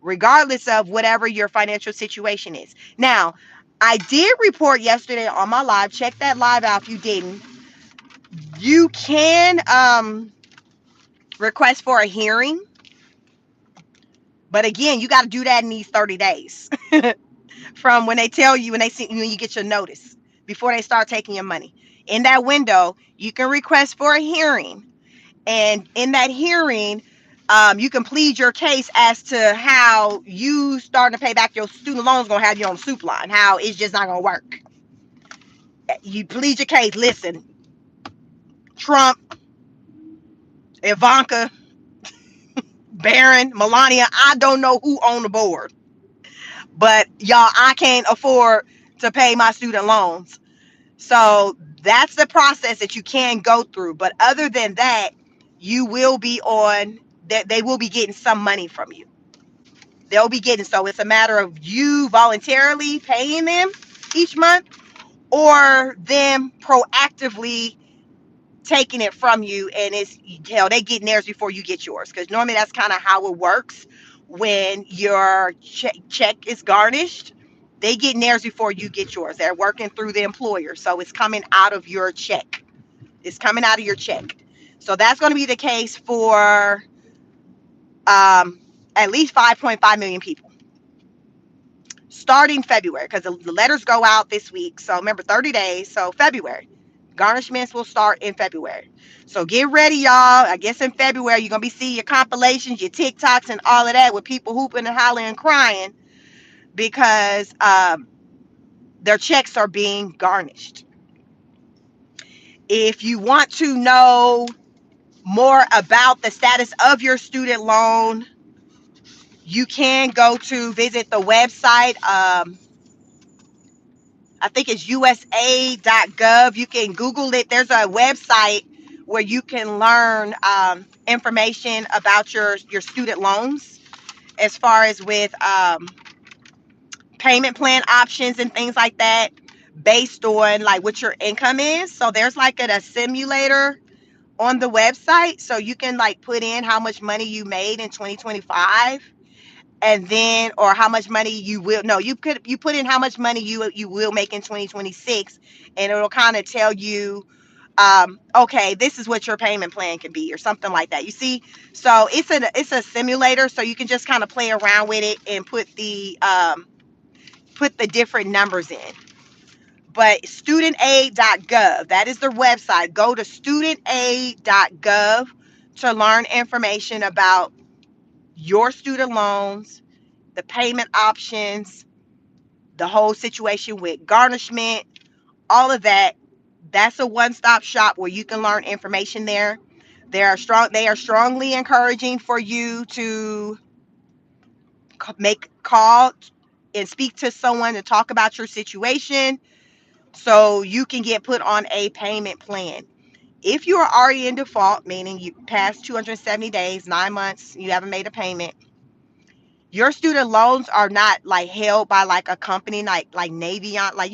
regardless of whatever your financial situation is. Now, I did report yesterday on my live. Check that live out if you didn't. You can request for a hearing, but again, you got to do that in these 30 days from when they tell you, when they see, when you get your notice, before they start taking your money. In that window, you can request for a hearing. And in that hearing, you can plead your case as to how you starting to pay back your student loans going to have you on the soup line, how it's just not going to work. You plead your case. Listen, Trump, Ivanka, Barron, Melania, I don't know who on the board, but y'all, I can't afford to pay my student loans. So that's the process that you can go through. But other than that, you will be on that. They will be getting some money from you. They'll be getting, so it's a matter of you voluntarily paying them each month, or them proactively taking it from you, and it's, hell, they getting theirs before you get yours, because normally that's kind of how it works. When your check is garnished, they getting theirs before you get yours. They're working through the employer, so it's coming out of your check. It's coming out of your check. So that's going to be the case for at least 5.5 million people. starting February, because the letters go out this week. So remember, 30 days. So February. Garnishments will start in February. So get ready, y'all. I guess in February, you're going to be seeing your compilations, your TikToks, and all of that with people hooping and hollering and crying because their checks are being garnished. If you want to know more about the status of your student loan, you can go to visit the website. I think it's usa.gov. You can Google it. There's a website where you can learn information about your student loans as far as with payment plan options and things like that based on like what your income is. So there's like a simulator on the website, so you can like put in how much money you made in 2025, and then or how much money you will no you put in how much money you will make in 2026, and it'll kind of tell you okay, this is what your payment plan can be or something like that, you see. So it's a simulator, so you can just kind of play around with it and put the different numbers in. But studentaid.gov, that is their website. Go to studentaid.gov to learn information about your student loans, the payment options, the whole situation with garnishment, all of that. That's a one-stop shop where you can learn information there. They are strongly encouraging for you to make call and speak to someone to talk about your situation so you can get put on a payment plan. If you are already in default, meaning you passed 270 days, 9 months, you haven't made a payment, your student loans are not like held by like a company like Navient, like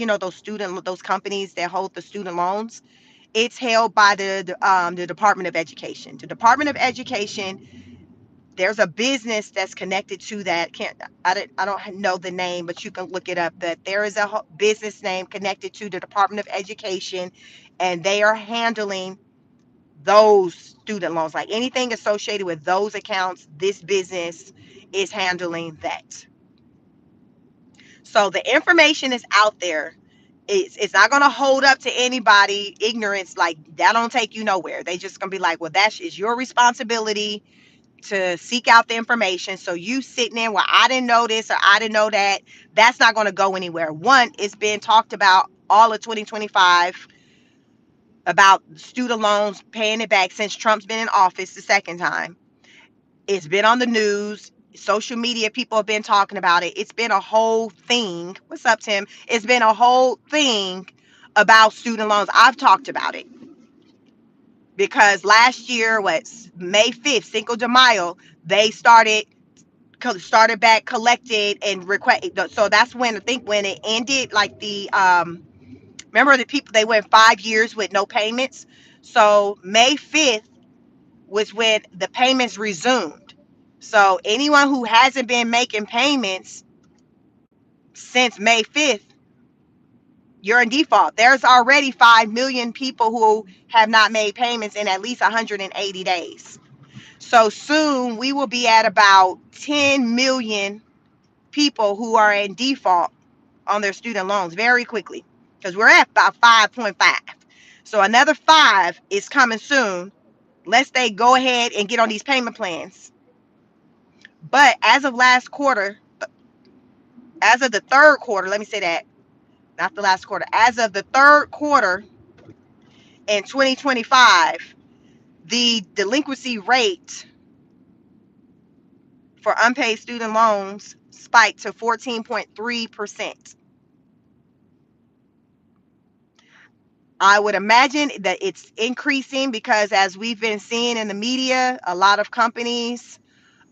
those companies that hold the student loans. It's held by the Department of Education. The Department of Education, there's a business that's connected to that. I don't know the name, but you can look it up. That there is a business name connected to the Department of Education, and they are handling those student loans, like anything associated with those accounts. This business is handling that. So the information is out there. It's not going to hold up to anybody. Ignorance, like that, don't take you nowhere. They just going to be like, well, that is your responsibility to seek out the information. So you sitting there, well, I didn't know this or I didn't know that. That's not going to go anywhere. One, it's been talked about all of 2025 about student loans, paying it back since Trump's been in office the second time. It's been on the news. Social media people have been talking about it. It's been a whole thing. What's up, Tim? It's been a whole thing about student loans. I've talked about it because last year, May 5th, Cinco de Mayo, they started back collected and request. So that's when I think when it ended, like remember the people, they went 5 years with no payments. So May 5th was when the payments resumed. So anyone who hasn't been making payments since May 5th, you're in default. There's already 5 million people who have not made payments in at least 180 days. So soon we will be at about 10 million people who are in default on their student loans very quickly, because we're at about 5.5. So another 5 is coming soon. Let's they go ahead and get on these payment plans. But as of last quarter, as of the third quarter, let me say that, not the last quarter, as of the third quarter in 2025, the delinquency rate for unpaid student loans spiked to 14.3%. I would imagine that it's increasing because, as we've been seeing in the media, a lot of companies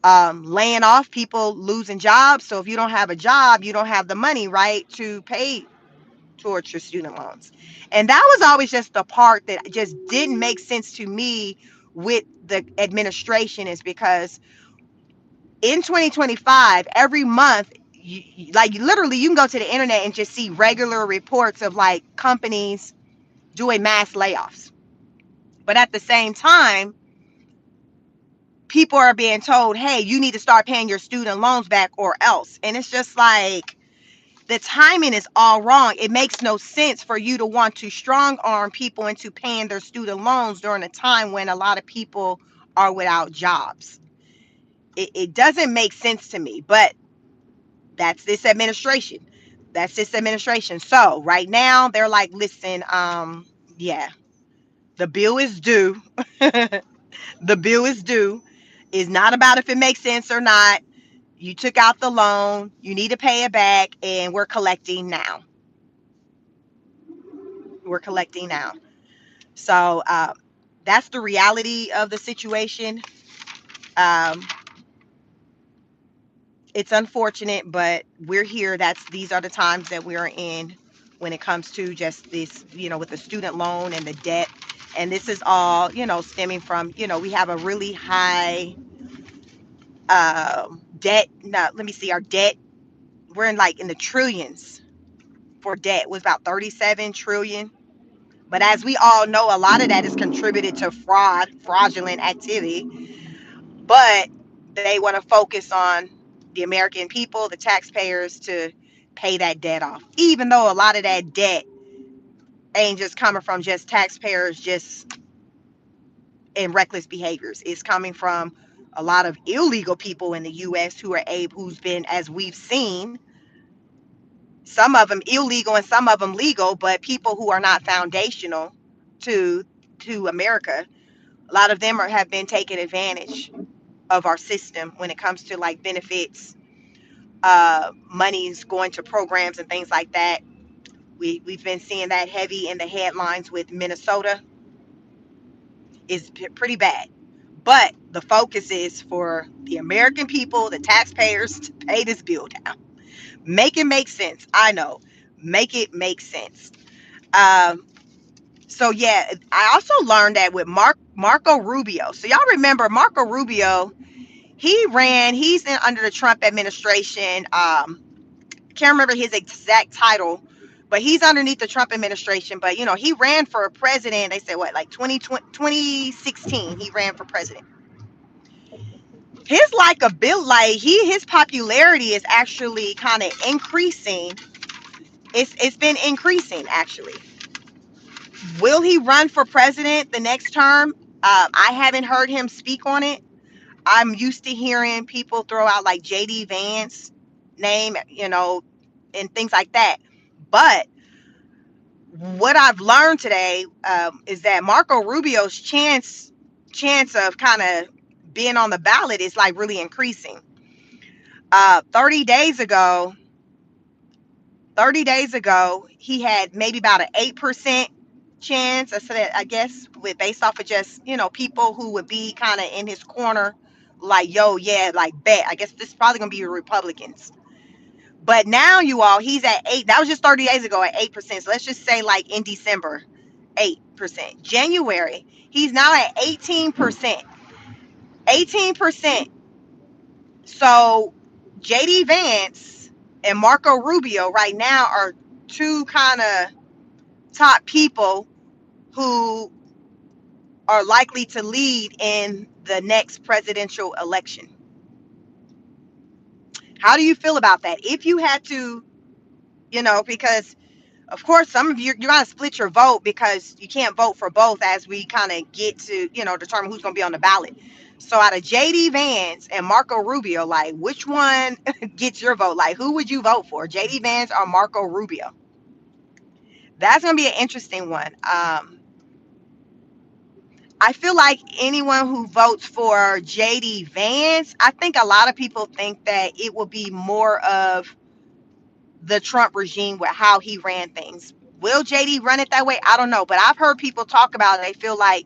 laying off, people losing jobs. So if you don't have a job, you don't have the money, right, to pay towards your student loans. And that was always just the part that just didn't make sense to me with the administration, is because in 2025, every month, like literally, you can go to the internet and just see regular reports of like companies doing mass layoffs. But at the same time, people are being told, hey, you need to start paying your student loans back or else. And it's just like, The timing is all wrong. It makes no sense for you to want to strong arm people into paying their student loans during a time when a lot of people are without jobs. It doesn't make sense to me, but that's this administration. That's this administration. So right now they're like, listen, yeah, the bill is due. The bill is due. It's not about if it makes sense or not. You took out the loan, you need to pay it back, and we're collecting now. We're collecting now. So that's the reality of the situation. Um, it's unfortunate, but we're here. These are the times that we're in when it comes to just this, with the student loan and the debt. And this is all, stemming from, we have a really high debt. No, let me see, our debt. We're in the trillions for debt. It was about 37 trillion. But as we all know, a lot of that is contributed to fraudulent activity. But they want to focus on the American people, the taxpayers, to pay that debt off. Even though a lot of that debt ain't just coming from just taxpayers just in reckless behaviors. It's coming from a lot of illegal people in the US who's been, as we've seen, some of them illegal and some of them legal, but people who are not foundational to America. A lot of them have been taking advantage of our system when it comes to like benefits, monies going to programs and things like that. We've been seeing that heavy in the headlines with Minnesota. Is pretty bad. But the focus is for the American people, the taxpayers, to pay this bill down. Make it make sense. I know. Make it make sense. Um, so yeah, I also learned that with Marco Rubio. So y'all remember Marco Rubio? He ran. He's under the Trump administration. Can't remember his exact title, but he's underneath the Trump administration. But he ran for president. They said what, like 2016, he ran for president. His his popularity is actually kind of increasing. It's been increasing actually. Will he run for president the next term? I haven't heard him speak on it. I'm used to hearing people throw out like JD Vance name, and things like that. But what I've learned today, is that Marco Rubio's chance of kind of being on the ballot is like really increasing. 30 days ago, 30 days ago, he had maybe about an 8% chance. I said, I guess, based off of just, people who would be kind of in his corner, like, yo, yeah, like, bet. I guess this is probably going to be Republicans. But now, you all, he's at 8. That was just 30 days ago at 8%. So let's just say, like, in December, 8%. January, he's now at 18%. 18%. So JD Vance and Marco Rubio right now are two kind of top people who are likely to lead in the next presidential election. How do you feel about that? If you had to, because of course some of you're gonna split your vote because you can't vote for both as we kind of get to, determine who's gonna be on the ballot. So out of JD Vance and Marco Rubio, like which one gets your vote? Like who would you vote for? JD Vance or Marco Rubio? That's gonna be an interesting one. I feel like anyone who votes for JD Vance, I think a lot of people think that it will be more of the Trump regime with how he ran things. Will JD run it that way? I don't know. But I've heard people talk about it. They feel like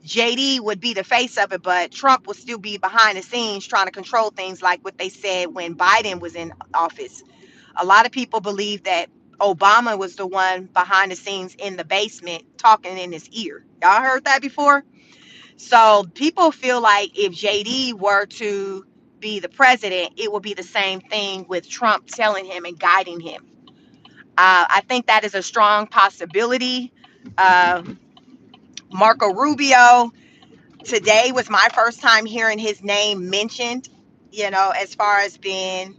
JD would be the face of it, but Trump would still be behind the scenes trying to control things like what they said when Biden was in office. A lot of people believe that Obama was the one behind the scenes in the basement talking in his ear. Y'all heard that before? So people feel like if JD were to be the president, it will be the same thing with Trump telling him and guiding him. I think that is a strong possibility. Uh, Marco Rubio, today was my first time hearing his name mentioned, as far as being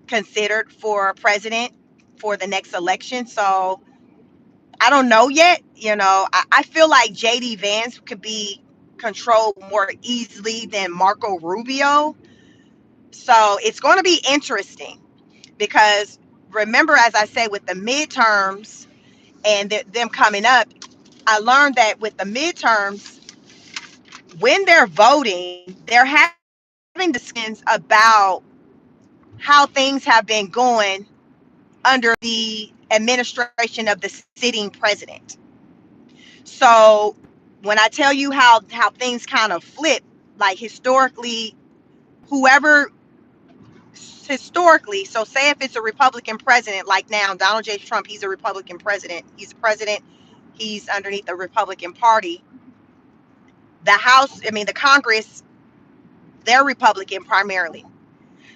considered for president for the next election. So I don't know yet. I feel like JD Vance could be controlled more easily than Marco Rubio. So it's going to be interesting because remember, as I said, with the midterms and them coming up, I learned that with the midterms, when they're voting, they're having discussions about how things have been going under the administration of the sitting president. So when I tell you how things kind of flip, like whoever historically, so say if it's a Republican president, like now Donald J. Trump, he's a Republican president. He's a president. He's underneath the Republican Party. The House, I mean the Congress, they're Republican primarily.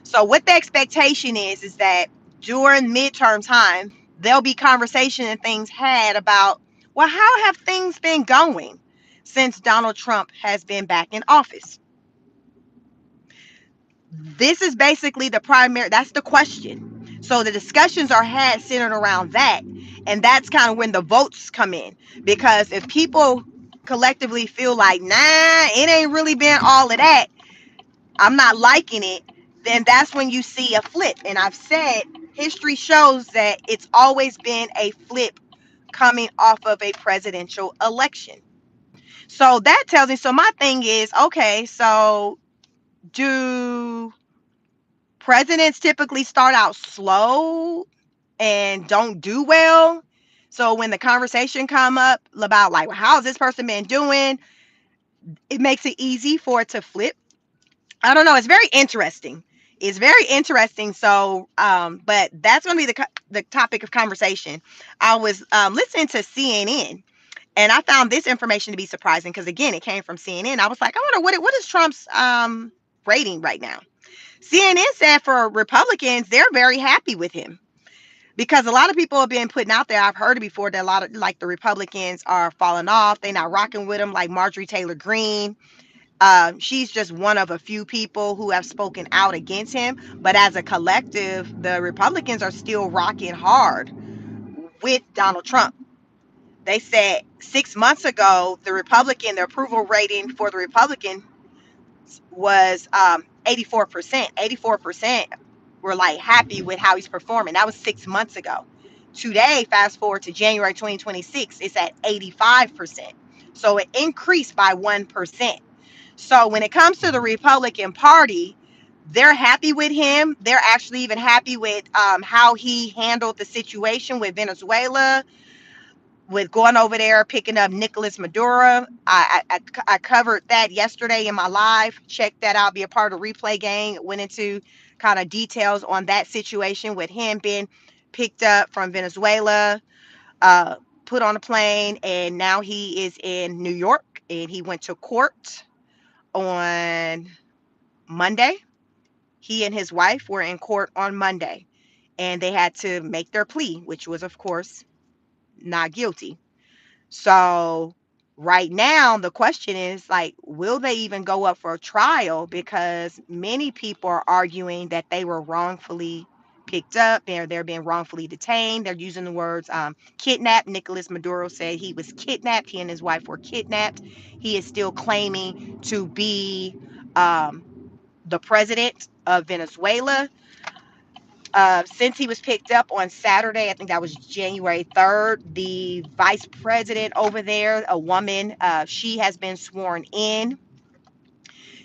So what the expectation is that during midterm time, there'll be conversation and things had about, well, how have things been going since Donald Trump has been back in office? This is basically that's the question. So the discussions are had centered around that. And that's kind of when the votes come in. Because if people collectively feel like, nah, it ain't really been all of that, I'm not liking it, then that's when you see a flip. And I've said history shows that it's always been a flip coming off of a presidential election. So that tells me, so my thing is, okay, so do presidents typically start out slow and don't do well? So when the conversation come up about like, well, how's this person been doing? It makes it easy for it to flip. I don't know. It's very interesting. It's very interesting. So, but that's going to be the topic of conversation. I was listening to CNN, and I found this information to be surprising because again, it came from CNN. I was like, I wonder what is Trump's rating right now. CNN said for Republicans, they're very happy with him because a lot of people have been putting out there. I've heard it before that a lot of like the Republicans are falling off. They're not rocking with him, like Marjorie Taylor Greene. She's just one of a few people who have spoken out against him. But as a collective, the Republicans are still rocking hard with Donald Trump. They said 6 months ago, the approval rating for the Republican was 84%. 84% were like happy with how he's performing. That was 6 months ago. Today, fast forward to January 2026, it's at 85%. So it increased by 1%. So when it comes to the Republican Party, they're happy with him. They're actually even happy with how he handled the situation with Venezuela, with going over there picking up Nicolas Maduro. I covered that yesterday in my live. Check that out. Be a part of replay gang. Went into kind of details on that situation with him being picked up from Venezuela, uh, put on a plane, and now he is in New York, and he went to court on Monday. He and his wife were in court on Monday, and they had to make their plea, which was, of course, not guilty. So, right now, the question is like, will they even go up for a trial? Because many people are arguing that they were wrongfully picked up, they're being wrongfully detained. They're using the words kidnapped. Nicolas Maduro said he was kidnapped. He and his wife were kidnapped. He is still claiming to be um, the president of Venezuela. Since he was picked up on Saturday, I think that was January 3rd, the vice president over there, a woman, she has been sworn in.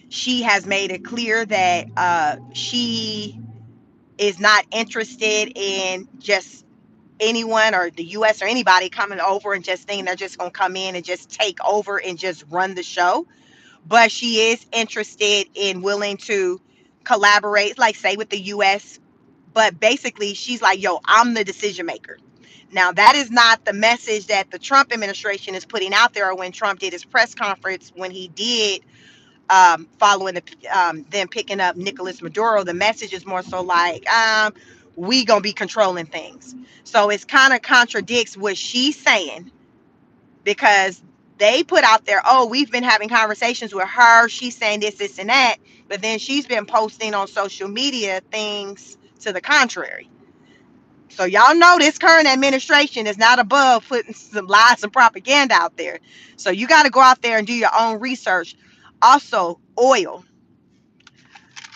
She has made it clear that she is not interested in just anyone or the U.S. or anybody coming over and just thinking they're just going to come in and just take over and just run the show. But she is interested in willing to collaborate, like say with the U.S. But basically, she's like, yo, I'm the decision maker. Now, that is not the message that the Trump administration is putting out there, or when Trump did his press conference, when he did following them picking up Nicolas Maduro. The message is more so like, we going to be controlling things. So it's kind of contradicts what she's saying because they put out there, oh, we've been having conversations with her. She's saying this, this, and that. But then she's been posting on social media things to the contrary. So y'all know this current administration is not above putting some lies and propaganda out there. So you got to go out there and do your own research. Also, oil.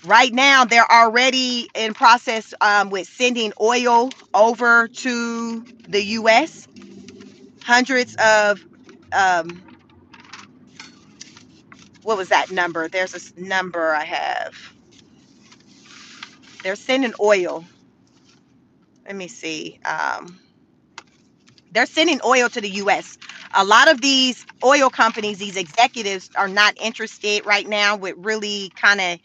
Right now, they're already in process with sending oil over to the U.S. Hundreds of um, what was that number? There's this number I have. They're sending oil. Let me see. They're sending oil to the U.S. A lot of these oil companies, these executives are not interested right now with really kind of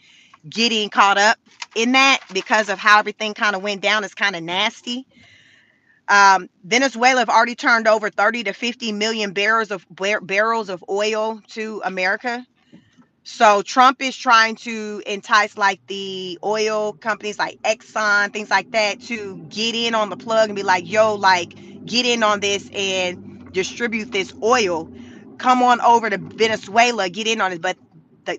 getting caught up in that because of how everything kind of went down. It's kind of nasty. Venezuela have already turned over 30 to 50 million barrels of oil to America. So Trump is trying to entice like the oil companies like Exxon, things like that, to get in on the plug and be like, yo, like get in on this and distribute this oil. Come on over to Venezuela, get in on it. But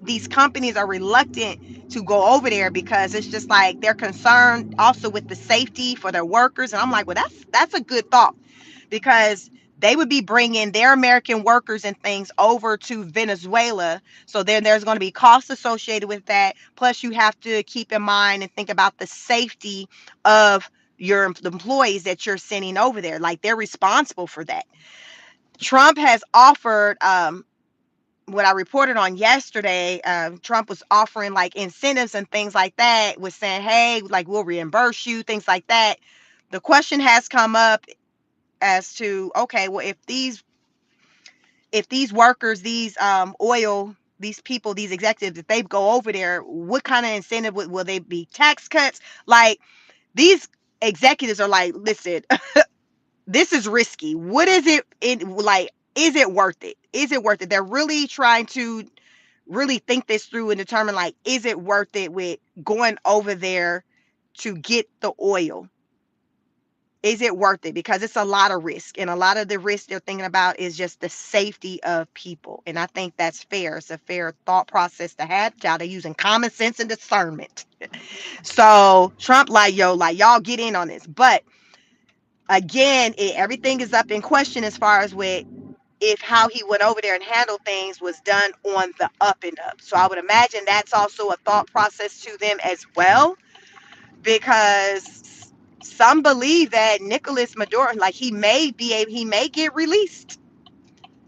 these companies are reluctant to go over there because it's just like they're concerned also with the safety for their workers. And I'm like, well, that's a good thought because they would be bringing their American workers and things over to Venezuela. So then there's going to be costs associated with that. Plus, you have to keep in mind and think about the safety of your employees that you're sending over there. Like they're responsible for that. Trump has offered, what I reported on yesterday, Trump was offering like incentives and things like that, was saying, hey, like we'll reimburse you, things like that. The question has come up as to, okay, well, if these workers, these oil, these people, these executives, if they go over there, what kind of incentive will they be? Tax cuts? Like these executives are like, listen, this is risky. What is it like? Is it worth it? Is it worth it? They're really trying to really think this through and determine like, is it worth it with going over there to get the oil? Is it worth it? Because it's a lot of risk, and a lot of the risk they're thinking about is just the safety of people. And I think that's fair. It's a fair thought process to have. Y'all, they're using common sense and discernment. So Trump, like, yo, like y'all get in on this. But again, everything is up in question as far as with if how he went over there and handled things was done on the up and up. So I would imagine that's also a thought process to them as well, because some believe that Nicolas Maduro, like he may get released.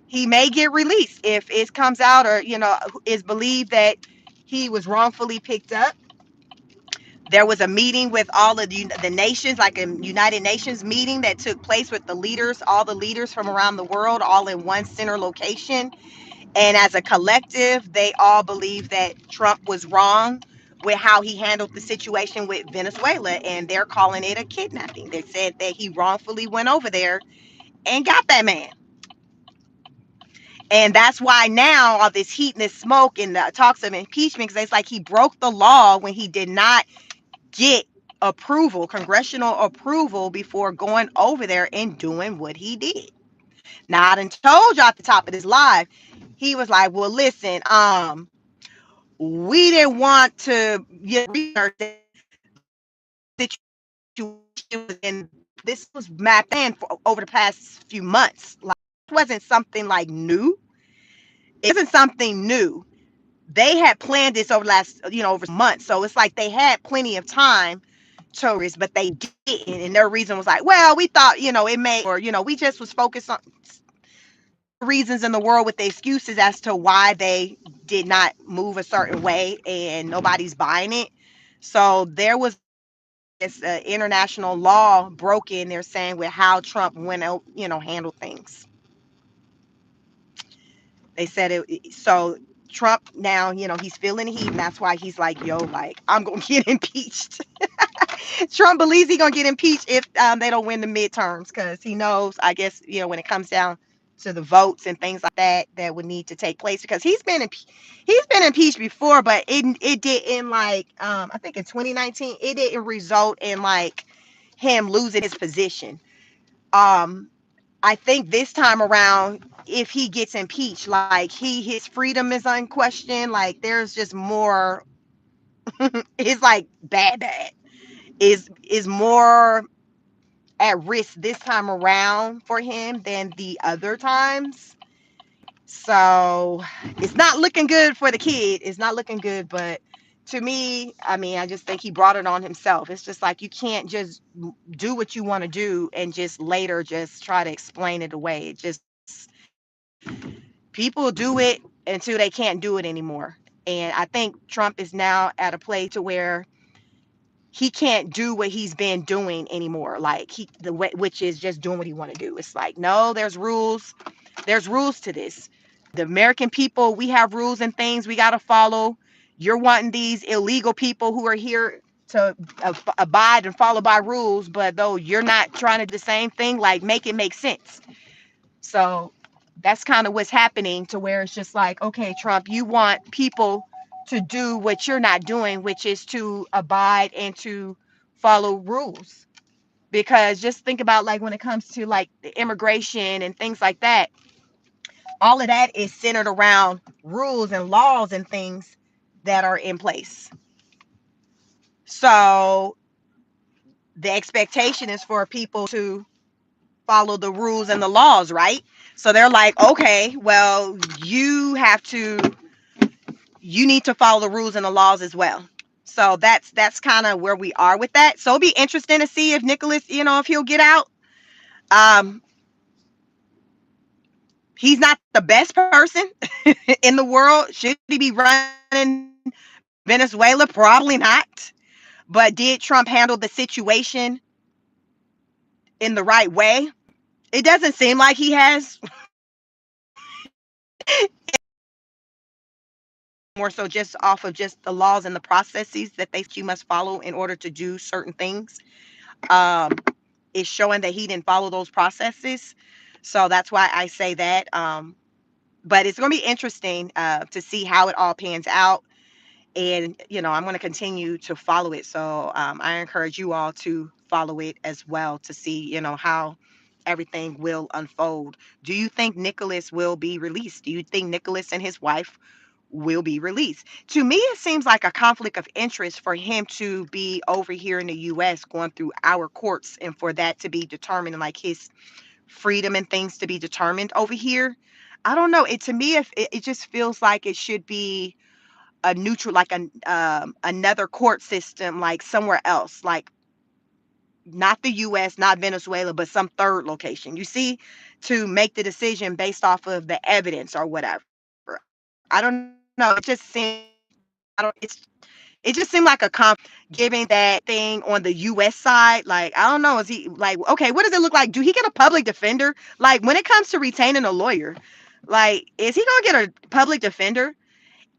He may get released if it comes out, or is believed that he was wrongfully picked up. There was a meeting with all of the nations, like a United Nations meeting that took place with the leaders, all the leaders from around the world, all in one center location. And as a collective, they all believe that Trump was wrong with how he handled the situation with Venezuela, and they're calling it a kidnapping. They said that he wrongfully went over there and got that man. And that's why now all this heat and this smoke and the talks of impeachment, because it's like he broke the law when he did not get approval, congressional approval, before going over there and doing what he did. Now, I done told you at the top of this live, he was like, well, listen, we didn't want to research the situation, and this was mapped in for over the past few months. Like, it wasn't something like new. It wasn't something new. They had planned this over the last, over months. So it's like they had plenty of time to risk, but they didn't. And their reason was like, well, we thought, it may, or, we just was focused on all the reasons in the world with the excuses as to why they did not move a certain way, and nobody's buying it. So there was this international law broken, they're saying, with how Trump went out, handled things. They said it. So Trump now, he's feeling the heat, and that's why he's like, yo, like, I'm gonna get impeached. Trump believes he's gonna get impeached if they don't win the midterms, because he knows, I guess, when it comes down to the votes and things like that that would need to take place, because he's been impeached before, but it didn't, like, I think in 2019 it didn't result in like him losing his position. I think this time around, if he gets impeached, like, his freedom is unquestioned. Like, there's just more. It's like bad. is more at risk this time around for him than the other times. So it's not looking good for the kid. It's not looking good, but to me, I mean, I just think he brought it on himself. It's just like you can't just do what you want to do and just later just try to explain it away. It just people do it until they can't do it anymore. And I think Trump is now at a place to where he can't do what he's been doing anymore. Like he the way which is just doing what he want to do. It's like, no, there's rules. There's rules to this. The American people, we have rules and things we got to follow. You're wanting these illegal people who are here to abide and follow by rules, but though you're not trying to do the same thing, like make it make sense. So that's kind of what's happening to where it's just like, okay, Trump, you want people to do what you're not doing, which is to abide and to follow rules. Because just think about like when it comes to like the immigration and things like that, all of that is centered around rules and laws and things that are in place. So the expectation is for people to follow the rules and the laws, right? So they're like, okay, well, you need to follow the rules and the laws as well. So that's kind of where we are with that. So it'll be interesting to see if Nicholas, if he'll get out. Um, he's not the best person in the world. Should he be running Venezuela? Probably not. But did Trump handle the situation in the right way? It doesn't seem like he has. More so just off of just the laws and the processes that they you must follow in order to do certain things. Um, is showing that he didn't follow those processes. So that's why I say that. But it's going to be interesting to see how it all pans out. And, I'm going to continue to follow it. So I encourage you all to follow it as well to see, how everything will unfold. Do you think Nicholas will be released? Do you think Nicholas and his wife will be released? To me, it seems like a conflict of interest for him to be over here in the US going through our courts and for that to be determined, like his freedom and things to be determined over here. I don't know. It to me, if it just feels like it should be a neutral, like another court system, like somewhere else, like not the U.S., not Venezuela, but some third location. You see, to make the decision based off of the evidence or whatever. I don't know. It just seemed, I don't. It just seemed like a giving that thing on the U.S. side. Like I don't know. Is he like okay? What does it look like? Do he get a public defender? Like when it comes to retaining a lawyer, like is he gonna get a public defender?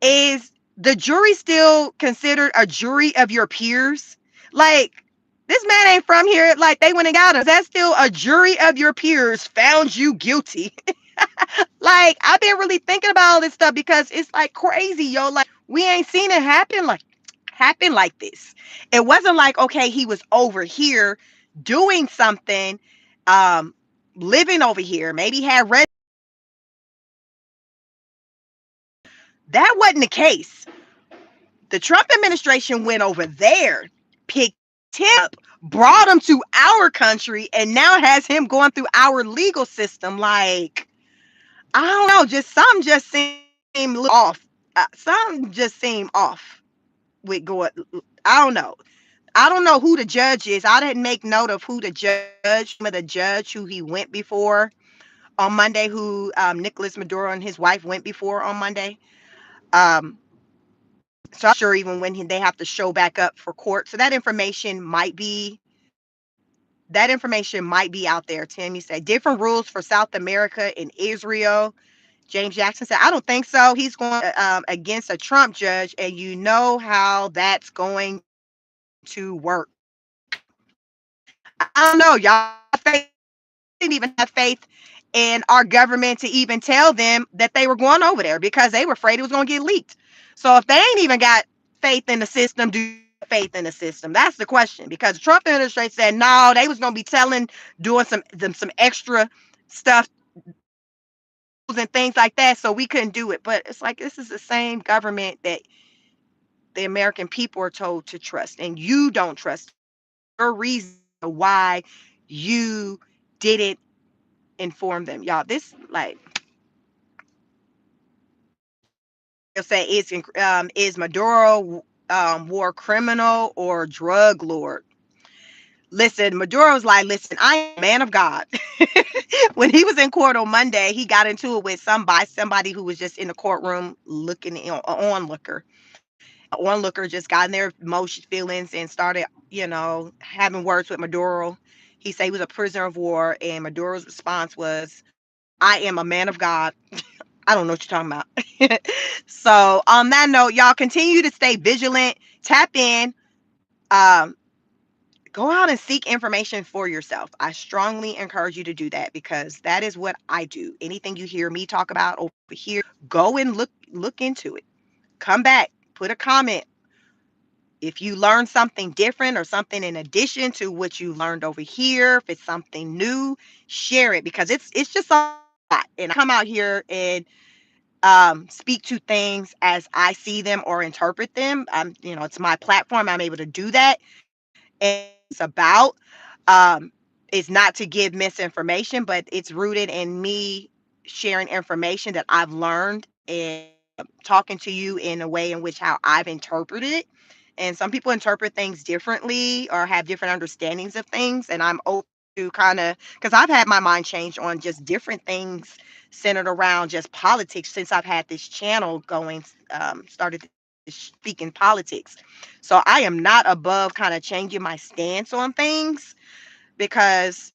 Is the jury still considered a jury of your peers? Like, this man ain't from here. Like, they went and got him. Is that still a jury of your peers found you guilty? Like, I've been really thinking about all this stuff because it's like crazy, yo. Like, we ain't seen it happen like this. It wasn't like, okay, he was over here doing something, um, living over here, maybe had that wasn't the case. The Trump administration went over there, picked him up, brought him to our country, and now has him going through our legal system. Like, I don't know, just some just seem a little off. Some just seem off with going. I don't know. I don't know who the judge is. I didn't make note of who the judge who he went before on Monday, who Nicolas Maduro and his wife went before on Monday. Um, so I'm sure even when they have to show back up for court. So that information might be out there. Timmy said different rules for South America and Israel. James Jackson said, I don't think so. He's going against a Trump judge, and you know how that's going to work. I don't know. Y'all didn't even have faith in our government to even tell them that they were going over there because they were afraid it was going to get leaked. So if they ain't even got faith in the system, do you have faith in the system? That's the question. Because the Trump administration said no, they was going to be doing some extra stuff and things like that, so we couldn't do it. But it's like this is the same government that the American people are told to trust, and you don't trust your reason why you didn't inform them. Y'all, this like they'll say is Maduro war criminal or drug lord? Listen, Maduro's like, listen, I am a man of God. When he was in court on Monday, he got into it with somebody who was just in the courtroom looking onlooker. Onlooker just got in their emotion feelings and started, having words with Maduro. He said he was a prisoner of war, and Maduro's response was, I am a man of God. I don't know what you're talking about. So on that note, y'all continue to stay vigilant, tap in, um, go out and seek information for yourself. I strongly encourage you to do that because that is what I do. Anything you hear me talk about over here, go and look into it. Come back, put a comment. If you learn something different or something in addition to what you learned over here, if it's something new, share it because it's just a lot. And I come out here and speak to things as I see them or interpret them. It's my platform. I'm able to do that. And it's about um, is not to give misinformation, but it's rooted in me sharing information that I've learned and talking to you in a way in which how I've interpreted it. And some people interpret things differently or have different understandings of things. And I'm open to kind of because I've had my mind changed on just different things centered around just politics since I've had this channel going, started speaking politics. So I am not above kind of changing my stance on things because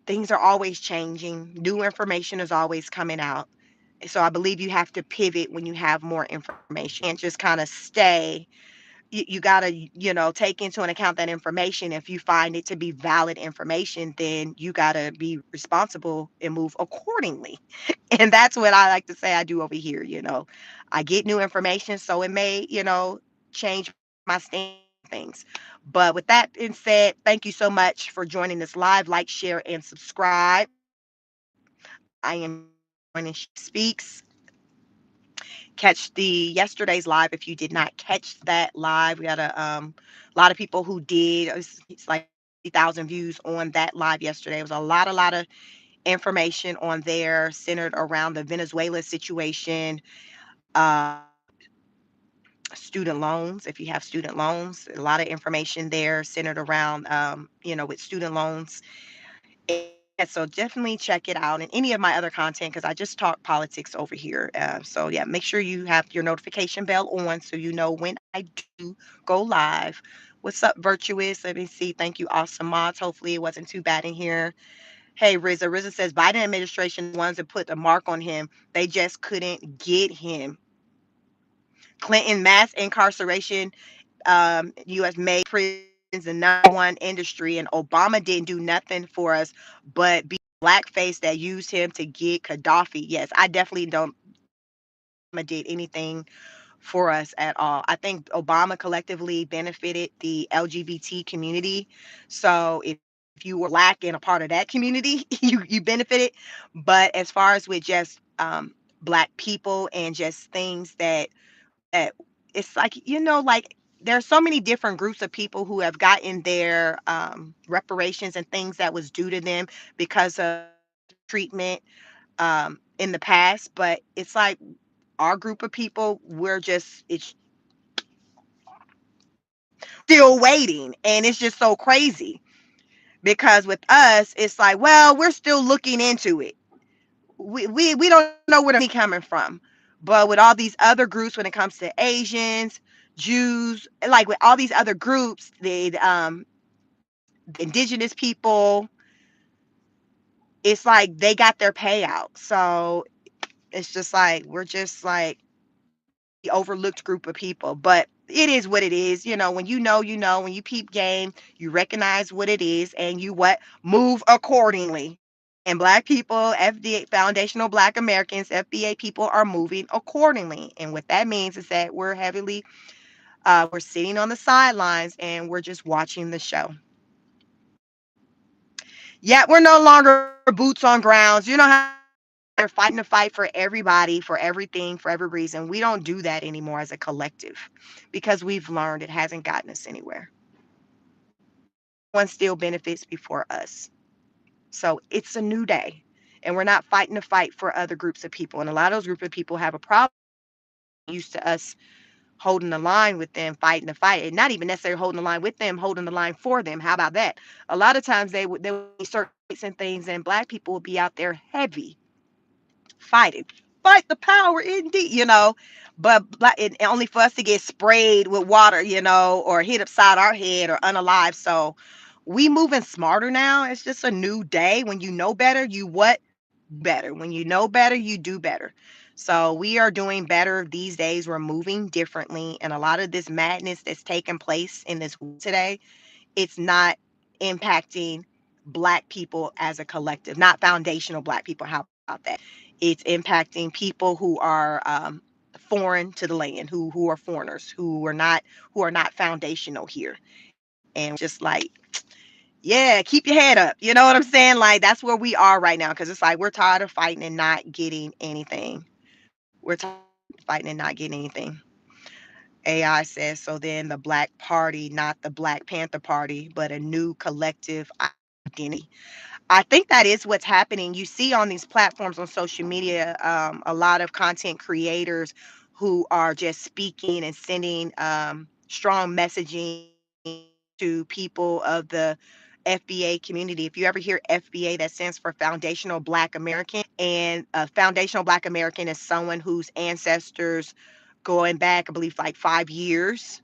things are always changing. New information is always coming out. So I believe you have to pivot when you have more information and just kind of stay. You got to, take into an account that information. If you find it to be valid information, then you got to be responsible and move accordingly. And that's what I like to say I do over here. I get new information, so it may, change my stance on things. But with that being said, thank you so much for joining this live. Like, share, and subscribe. I am joining She Speaks. Catch the yesterday's live if you did not catch that live. We had a lot of people who did. It's like 50,000 views on that live yesterday. It was a lot of information on there centered around the Venezuela situation, uh, student loans. If you have student loans, a lot of information there centered around, with student loans. And so definitely check it out and any of my other content because I just talk politics over here. So yeah, make sure you have your notification bell on so you know when I do go live. What's up, Virtuous? Let me see. Thank you, awesome mods. Hopefully it wasn't too bad in here. Hey, Riza. Riza says Biden administration ones that put the mark on him. They just couldn't get him. Clinton mass incarceration, U.S. made prisons the number one industry, and Obama didn't do nothing for us but be blackface that used him to get Gaddafi. Yes, I definitely don't Obama did anything for us at all. I think Obama collectively benefited the LGBT community. So if you were black and a part of that community, you benefited. But as far as with just black people and just things that it's like like there's so many different groups of people who have gotten their reparations and things that was due to them because of treatment in the past, but it's like our group of people, it's still waiting, and it's just so crazy because with us it's like, well, we're still looking into it. We don't know where the money coming from. But with all these other groups, when it comes to Asians, Jews, like with all these other groups, the indigenous people, it's like they got their payout. So it's just like we're just like the overlooked group of people. But it is what it is. When when you peep game, you recognize what it is and you move accordingly. And black people, FBA, foundational black Americans, FBA people are moving accordingly. And what that means is that we're sitting on the sidelines and we're just watching the show. Yet we're no longer boots on grounds. You know how they're fighting to fight for everybody, for everything, for every reason. We don't do that anymore as a collective because we've learned it hasn't gotten us anywhere. one still benefits before us. So it's a new day. And we're not fighting to fight for other groups of people. And a lot of those groups of people have a problem used to us holding the line with them, fighting the fight, and not even necessarily holding the line with them, holding the line for them. How about that? A lot of times they would be certain fights and things, and black people would be out there heavy fighting, fight the power indeed, but only for us to get sprayed with water, or hit upside our head or unalive. So we moving smarter now. It's just a new day. When you know better, you what better. When you know better, you do better. So we are doing better these days. We're moving differently. And a lot of this madness that's taking place in this world today, it's not impacting black people as a collective, not foundational black people. How about that? It's impacting people who are foreign to the land, who are foreigners, who are not foundational here. And just like, yeah, keep your head up. You know what I'm saying? Like that's where we are right now, because it's like we're tired of fighting and not getting anything. We're tired of fighting and not getting anything. AI says, so then the Black Party, not the Black Panther Party, but a new collective identity. I think that is what's happening. You see on these platforms on social media, a lot of content creators who are just speaking and sending strong messaging to people of the FBA community. If you ever hear FBA, that stands for Foundational Black American. And a Foundational Black American is someone whose ancestors going back, I believe, like 5 years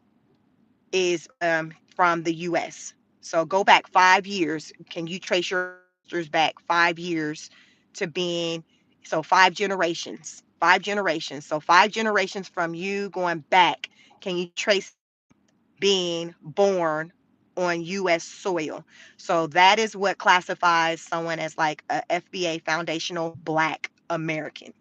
is from the US. So go back 5 years. Can you trace your ancestors back 5 years to being, so 5 generations, 5 generations. So 5 generations from you going back, can you trace being born on US soil? So that is what classifies someone as like a FBA, Foundational Black American.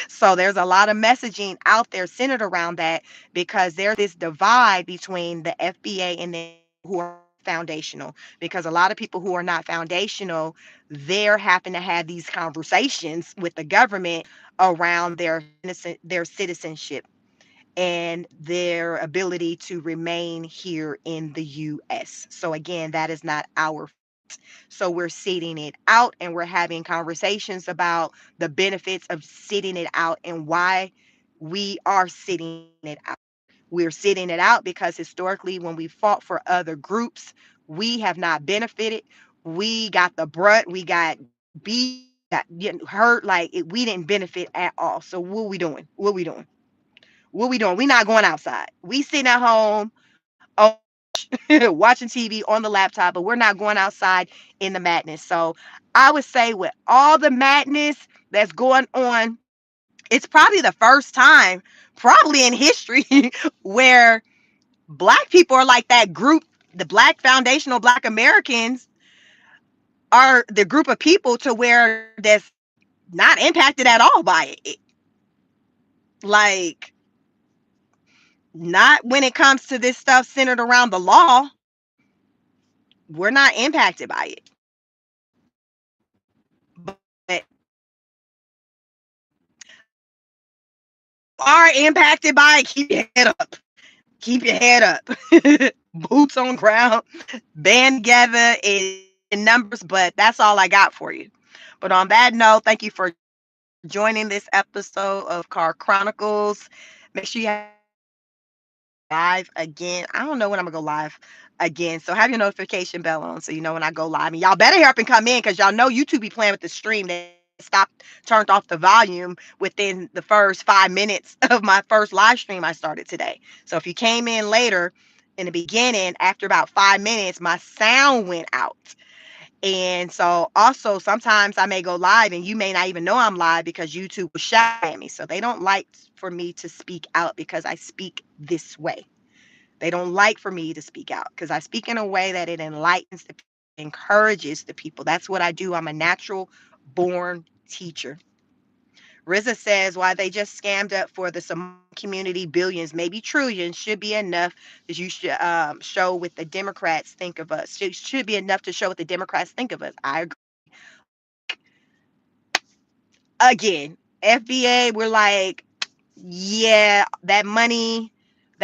So there's a lot of messaging out there centered around that, because there's this divide between the FBA and the who are foundational, because a lot of people who are not foundational, they're having to have these conversations with the government around their citizenship and their ability to remain here in the US. So again, that is not our. So we're sitting it out, and we're having conversations about the benefits of sitting it out and why we are sitting it out. We're sitting it out because historically, when we fought for other groups, we have not benefited. We got the brunt, we got beat, got getting hurt, like we didn't benefit at all. So what we doing? What we doing? What we doing? We not going outside. We sitting at home, oh, watching TV on the laptop, but we're not going outside in the madness. So I would say with all the madness that's going on, it's probably the first time, probably in history, where black people are like that group, the Black Foundational Black Americans are the group of people to where that's not impacted at all by it. Like, not when it comes to this stuff centered around the law. We're not impacted by it. But are impacted by it, keep your head up. Keep your head up. Boots on ground, band together in numbers, but that's all I got for you. But on that note, thank you for joining this episode of Car Chronicles. Make sure you have live again. I don't know when I'm gonna go live again. So have your notification bell on so you know when I go live. And y'all better hurry up and come in, because y'all know YouTube be playing with the stream. They stopped, turned off the volume within the first 5 minutes of my first live stream I started today. So if you came in later in the beginning, after about 5 minutes, my sound went out. And so also sometimes I may go live and you may not even know I'm live because YouTube will shout at me. So they don't like for me to speak out because I speak this way. They don't like for me to speak out because I speak in a way that it enlightens the people, encourages the people. That's what I do. I'm a natural born teacher. RZA says why they just scammed up for the Somali community billions, maybe trillions, should be enough that you should show what the Democrats think of us. Should be enough to show what the Democrats think of us. I agree. Again, FBA, we're like, yeah, that money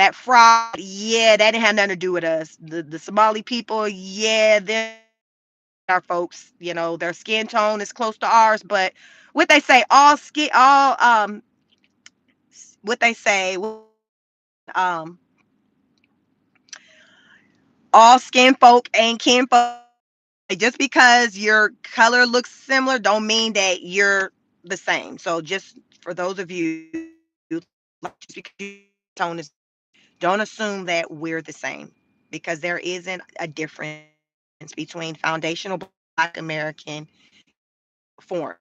That fraud, yeah, that didn't have nothing to do with us. The Somali people, yeah, our folks, their skin tone is close to ours, but what they say, what they say, um, all skin folk ain't kin folk. Just because your color looks similar, don't mean that you're the same. So just for those of you, like, just because your tone is, don't assume that we're the same, because there isn't a difference between foundational Black American form.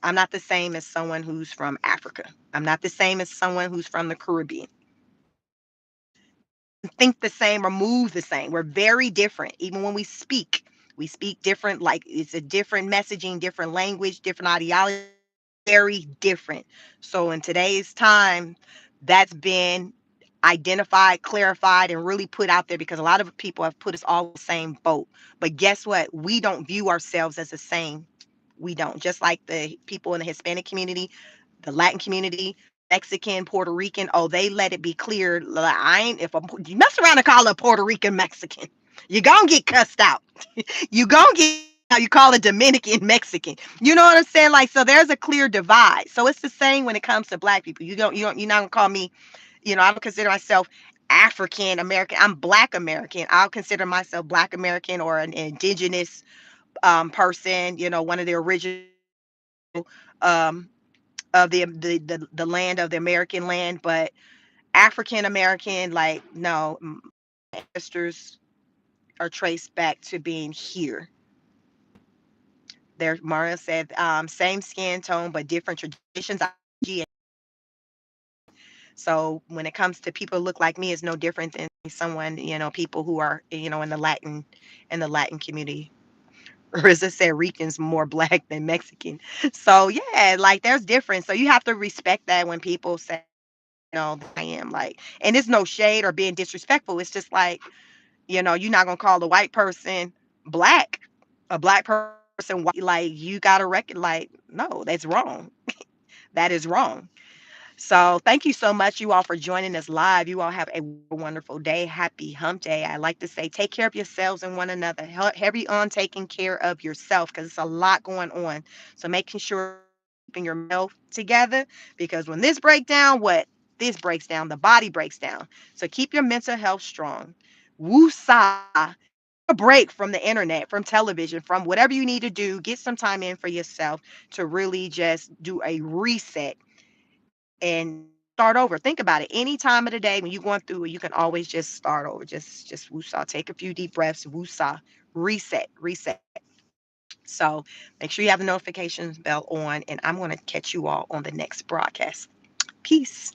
I'm not the same as someone who's from Africa. I'm not the same as someone who's from the Caribbean. Think the same or move the same. We're very different. Even when we speak different. Like, it's a different messaging, different language, different ideology, very different. So in today's time, that's been identified, clarified, and really put out there, because a lot of people have put us all in the same boat. But guess what? We don't view ourselves as the same. We don't. Just like the people in the Hispanic community, the Latin community, Mexican, Puerto Rican. Oh, they let it be clear. Like, I ain't, if you mess around and call a Puerto Rican Mexican, you're gonna get cussed out. You gonna get how you call a Dominican Mexican. You know what I'm saying? Like, so there's a clear divide. So it's the same when it comes to Black people. You're not gonna call me, I don't consider myself African American. I'm Black American. I'll consider myself Black American, or an indigenous person, one of the original um of the land, of the American land. But African American, like, no, ancestors are traced back to being here. There, Maria said, same skin tone but different traditions. So when it comes to people who look like me, it's no different than someone, people who are, in the Latin community. Risa said Ricans more Black than Mexican. So yeah, like, there's difference. So you have to respect that when people say, I am, like, and it's no shade or being disrespectful. It's just like, you're not gonna call a white person Black, a Black person white. Like, you gotta reckon, like, no, that's wrong. That is wrong. So thank you so much, you all, for joining us live. You all have a wonderful day. Happy hump day. I like to say, take care of yourselves and one another. Heavy on taking care of yourself, because it's a lot going on. So making sure keeping your health together, because when this breaks down, this breaks down, the body breaks down. So keep your mental health strong. Woo-sa. A break from the internet, from television, from whatever you need to do. Get some time in for yourself to really just do a reset and start over. Think about it. Any time of the day when you're going through it, you can always just start over. Just woosah. Take a few deep breaths. Woosah. Reset. Reset. So make sure you have the notifications bell on, and I'm going to catch you all on the next broadcast. Peace.